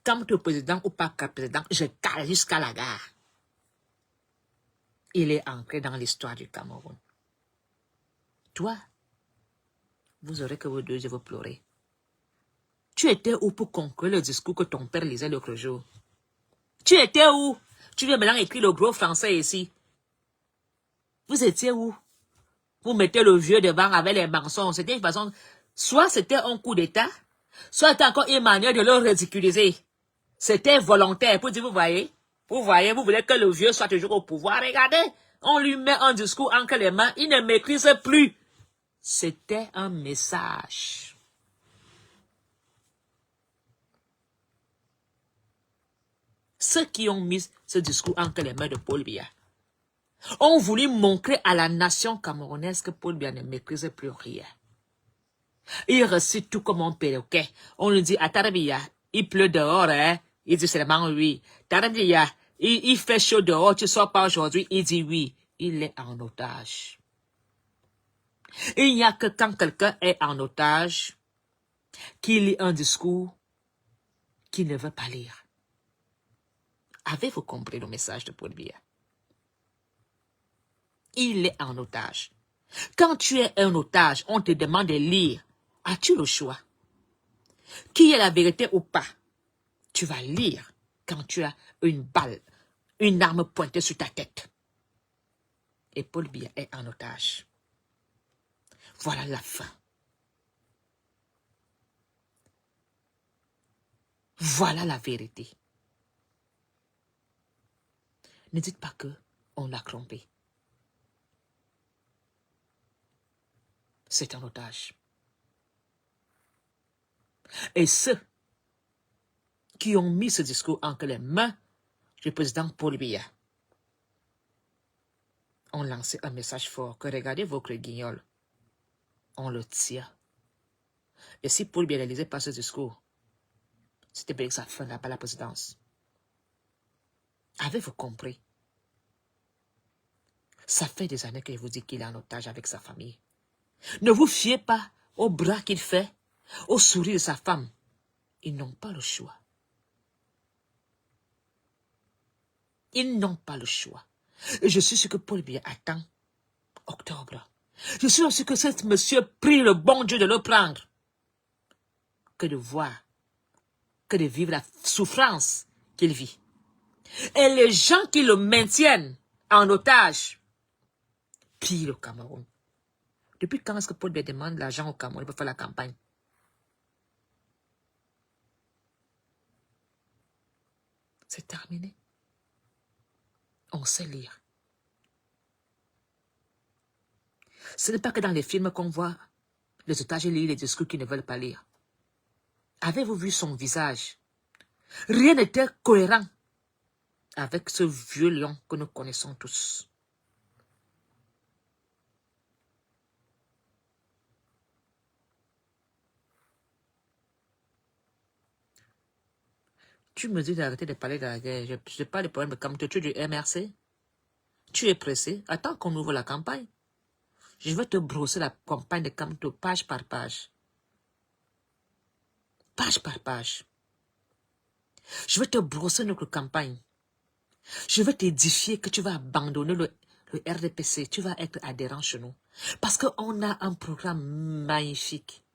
Kamto président ou pas président, je cale jusqu'à la gare. Il est ancré dans l'histoire du Cameroun. Toi, vous aurez que vos deux yeux vous pleurer. Tu étais où pour conclure le discours que ton père lisait l'autre jour? Tu étais où? Tu viens maintenant écrire le gros français ici. Vous étiez où? Vous mettez le vieux devant avec les mensonges. C'était une façon... Soit c'était un coup d'État, soit c'était encore une manière de le ridiculiser. C'était volontaire pour dire, vous voyez, vous voulez que le vieux soit toujours au pouvoir. Regardez, on lui met un discours entre les mains, il ne maîtrise plus. C'était un message. Ceux qui ont mis ce discours entre les mains de Paul Biya ont voulu montrer à la nation camerounaise que Paul Biya ne maîtrisait plus rien. Il récite tout comme un perroquet. On lui dit, à Tarabiya, il pleut dehors, hein? Il dit seulement oui. Tarabiya, il fait chaud dehors, tu sors pas aujourd'hui? Il dit oui. Il est en otage. Il n'y a que quand quelqu'un est en otage qu'il lit un discours qu'il ne veut pas lire. Avez-vous compris le message de Paul Biya? Il est en otage. Quand tu es un otage, on te demande de lire. As-tu le choix? Qui est la vérité ou pas? Tu vas lire quand tu as une balle, une arme pointée sur ta tête. Et Paul Biya est en otage. Voilà la fin. Voilà la vérité. Ne dites pas que on l'a trompé. C'est un otage. Et ceux qui ont mis ce discours entre les mains du président Paul Biya ont lancé un message fort que regardez votre guignol, on le tire. Et si Paul Biya ne lisait pas ce discours, c'était bien que ça fin pas la présidence. Avez-vous compris? Ça fait des années que je vous dis qu'il est en otage avec sa famille. Ne vous fiez pas au bras qu'il fait, au sourire de sa femme. Ils n'ont pas le choix. Ils n'ont pas le choix. Et je suis sûr que Paul Biya attend octobre. Je suis sûr que cet monsieur prie le bon Dieu de le prendre. Que de voir, que de vivre la souffrance qu'il vit. Et les gens qui le maintiennent en otage pillent le Cameroun. Depuis quand est-ce que Paul Biya demande l'argent au Cameroun pour faire la campagne? C'est terminé. On sait lire. Ce n'est pas que dans les films qu'on voit les otages lire les discours qu'ils ne veulent pas lire. Avez-vous vu son visage? Rien n'était cohérent avec ce vieux lion que nous connaissons tous. Tu me dis d'arrêter de parler de la guerre. Je parle des problèmes comme tu es du MRC. Tu es pressé. Attends qu'on ouvre la campagne. Je vais te brosser la campagne de Kamto page par page. Page par page. Je vais te brosser notre campagne. Je vais t'édifier que tu vas abandonner le RDPC. Tu vas être adhérent chez nous. Parce qu'on a un programme magnifique.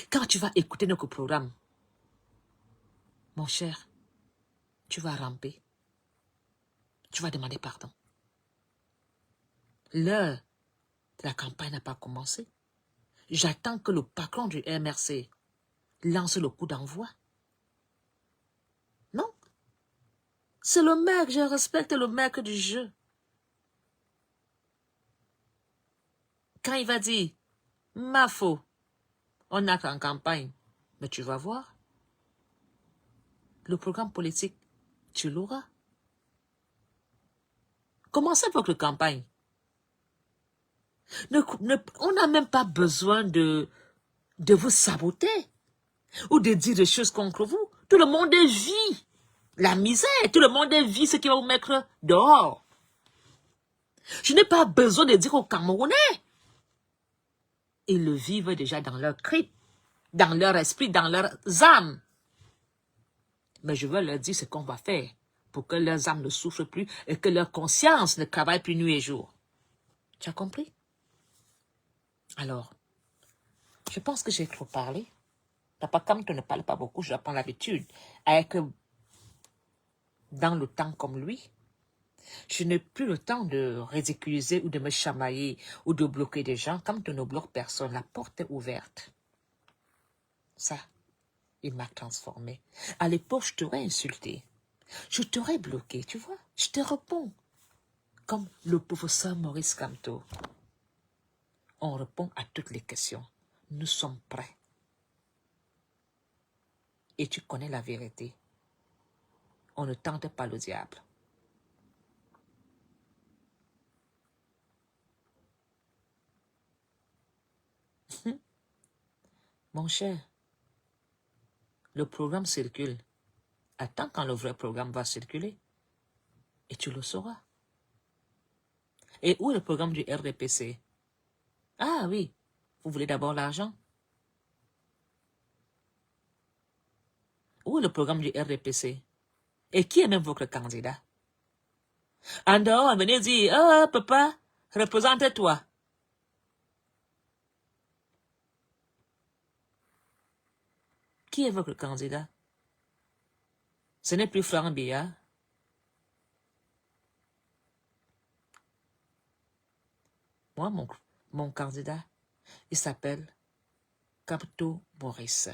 Quand tu vas écouter notre programme, mon cher, tu vas ramper. Tu vas demander pardon. L'heure de la campagne n'a pas commencé. J'attends que le patron du MRC lance le coup d'envoi. Non. C'est le maire, je respecte le maître du jeu. Quand il va dire, ma faute, on a en campagne, mais tu vas voir. Le programme politique, tu l'auras. Commencez votre campagne. On n'a même pas besoin de vous saboter ou de dire des choses contre vous. Tout le monde est vie. La misère, tout le monde vit ce qui va vous mettre dehors. Je n'ai pas besoin de dire aux Camerounais. Ils le vivent déjà dans leur crypte, dans leur esprit, dans leurs âmes. Mais je veux leur dire ce qu'on va faire pour que leurs âmes ne souffrent plus et que leur conscience ne travaille plus nuit et jour. Tu as compris? Alors, je pense que j'ai trop parlé. Papa, comme tu ne parles pas beaucoup, je prends l'habitude. Avec dans le temps comme lui, je n'ai plus le temps de ridiculiser ou de me chamailler ou de bloquer des gens. Comme tu ne bloques personne, la porte est ouverte. Ça, il m'a transformé. À l'époque, je t'aurais insulté. Je t'aurais bloqué, tu vois. Je te réponds. Comme le professeur Maurice Kamto. On répond à toutes les questions. Nous sommes prêts. Et tu connais la vérité. On ne tente pas le diable. Mon cher, le programme circule. Attends quand le vrai programme va circuler. Et tu le sauras. Et où est le programme du RDPC? Ah oui, vous voulez d'abord l'argent? Où est le programme du RDPC? Et qui est même votre candidat? En dehors, venez dire, oh papa, représente-toi. Qui est votre candidat? Ce n'est plus Florent Billard. Moi, mon candidat, il s'appelle Kamto Maurice.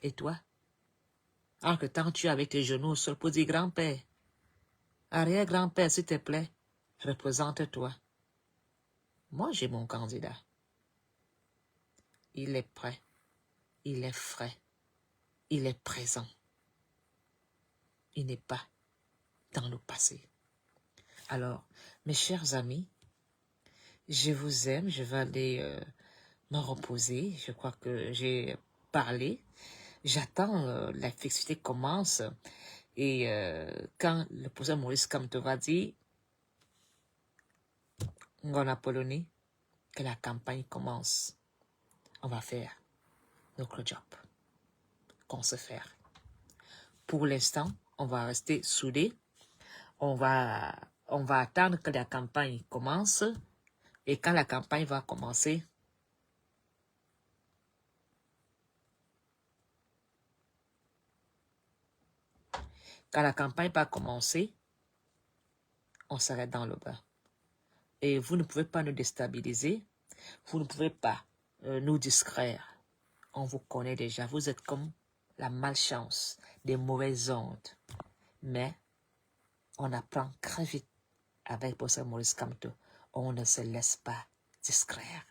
Et toi? En que temps tu es avec tes genoux au sol pour dire grand-père, arrière-grand-père, s'il te plaît, représente-toi. Moi, j'ai mon candidat. Il est prêt. Il est frais. Il est présent. Il n'est pas dans le passé. Alors, mes chers amis, je vous aime. Je vais aller me reposer. Je crois que j'ai parlé. J'attends la fixité commence. Et quand le professeur Maurice Kamto va dire, Ngona Poloni, que la campagne commence, on va faire notre job qu'on sait faire. Pour l'instant, on va rester soudés. On va attendre que la campagne commence. Et quand la campagne va commencer, on s'arrête dans le bain. Et vous ne pouvez pas nous déstabiliser. Vous ne pouvez pas nous distraire. On vous connaît déjà. Vous êtes comme la malchance, des mauvaises ondes. Mais on apprend très vite avec professeur Maurice Kamto. On ne se laisse pas distraire.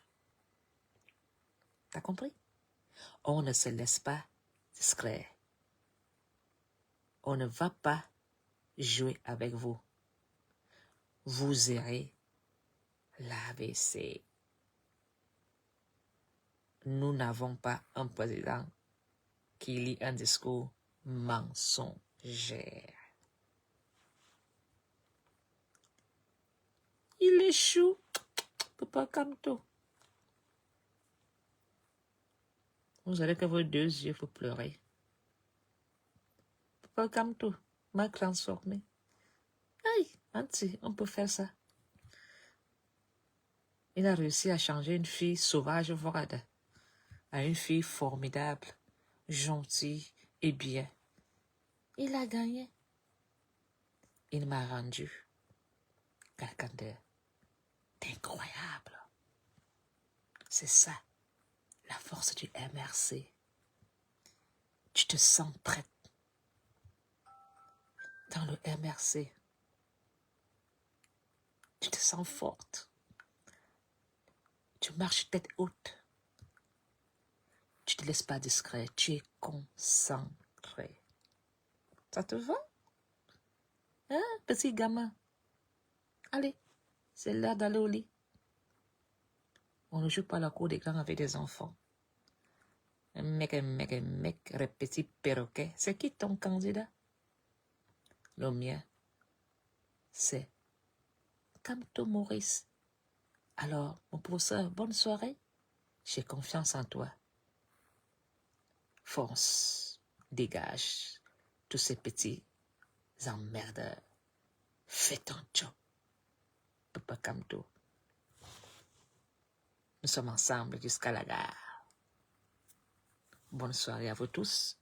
T'as compris? On ne se laisse pas distraire. On ne va pas jouer avec vous. Vous irez l'AVC. Nous n'avons pas un président qui lit un discours mensongère. Il échoue. Papa Kamto. Vous allez que vos deux yeux vous pleurer. Papa Kamto m'a transformé. Aïe, Anti, on peut faire ça. Il a réussi à changer une fille sauvage froide à une fille formidable, gentille et bien. Il a gagné. Il m'a rendu quelqu'un d'incroyable. C'est ça, la force du MRC. Tu te sens prête dans le MRC. Tu te sens forte. Tu marches tête haute. Tu ne te laisses pas discret. Tu es concentré. Ça te va? Hein, petit gamin? Allez, c'est l'heure d'aller au lit. On ne joue pas la cour des grands avec des enfants. Mec, petit perroquet. C'est qui ton candidat? Le mien, c'est Camto Maurice. Alors, mon professeur, bonne soirée. J'ai confiance en toi. Fonce, dégage tous ces petits emmerdeurs. Fais ton job, Papa Camto. Nous sommes ensemble jusqu'à la gare. Bonne soirée à vous tous.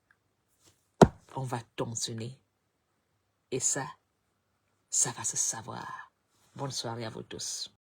On va tonçonner. Et ça va se savoir. Bonne soirée à vous tous.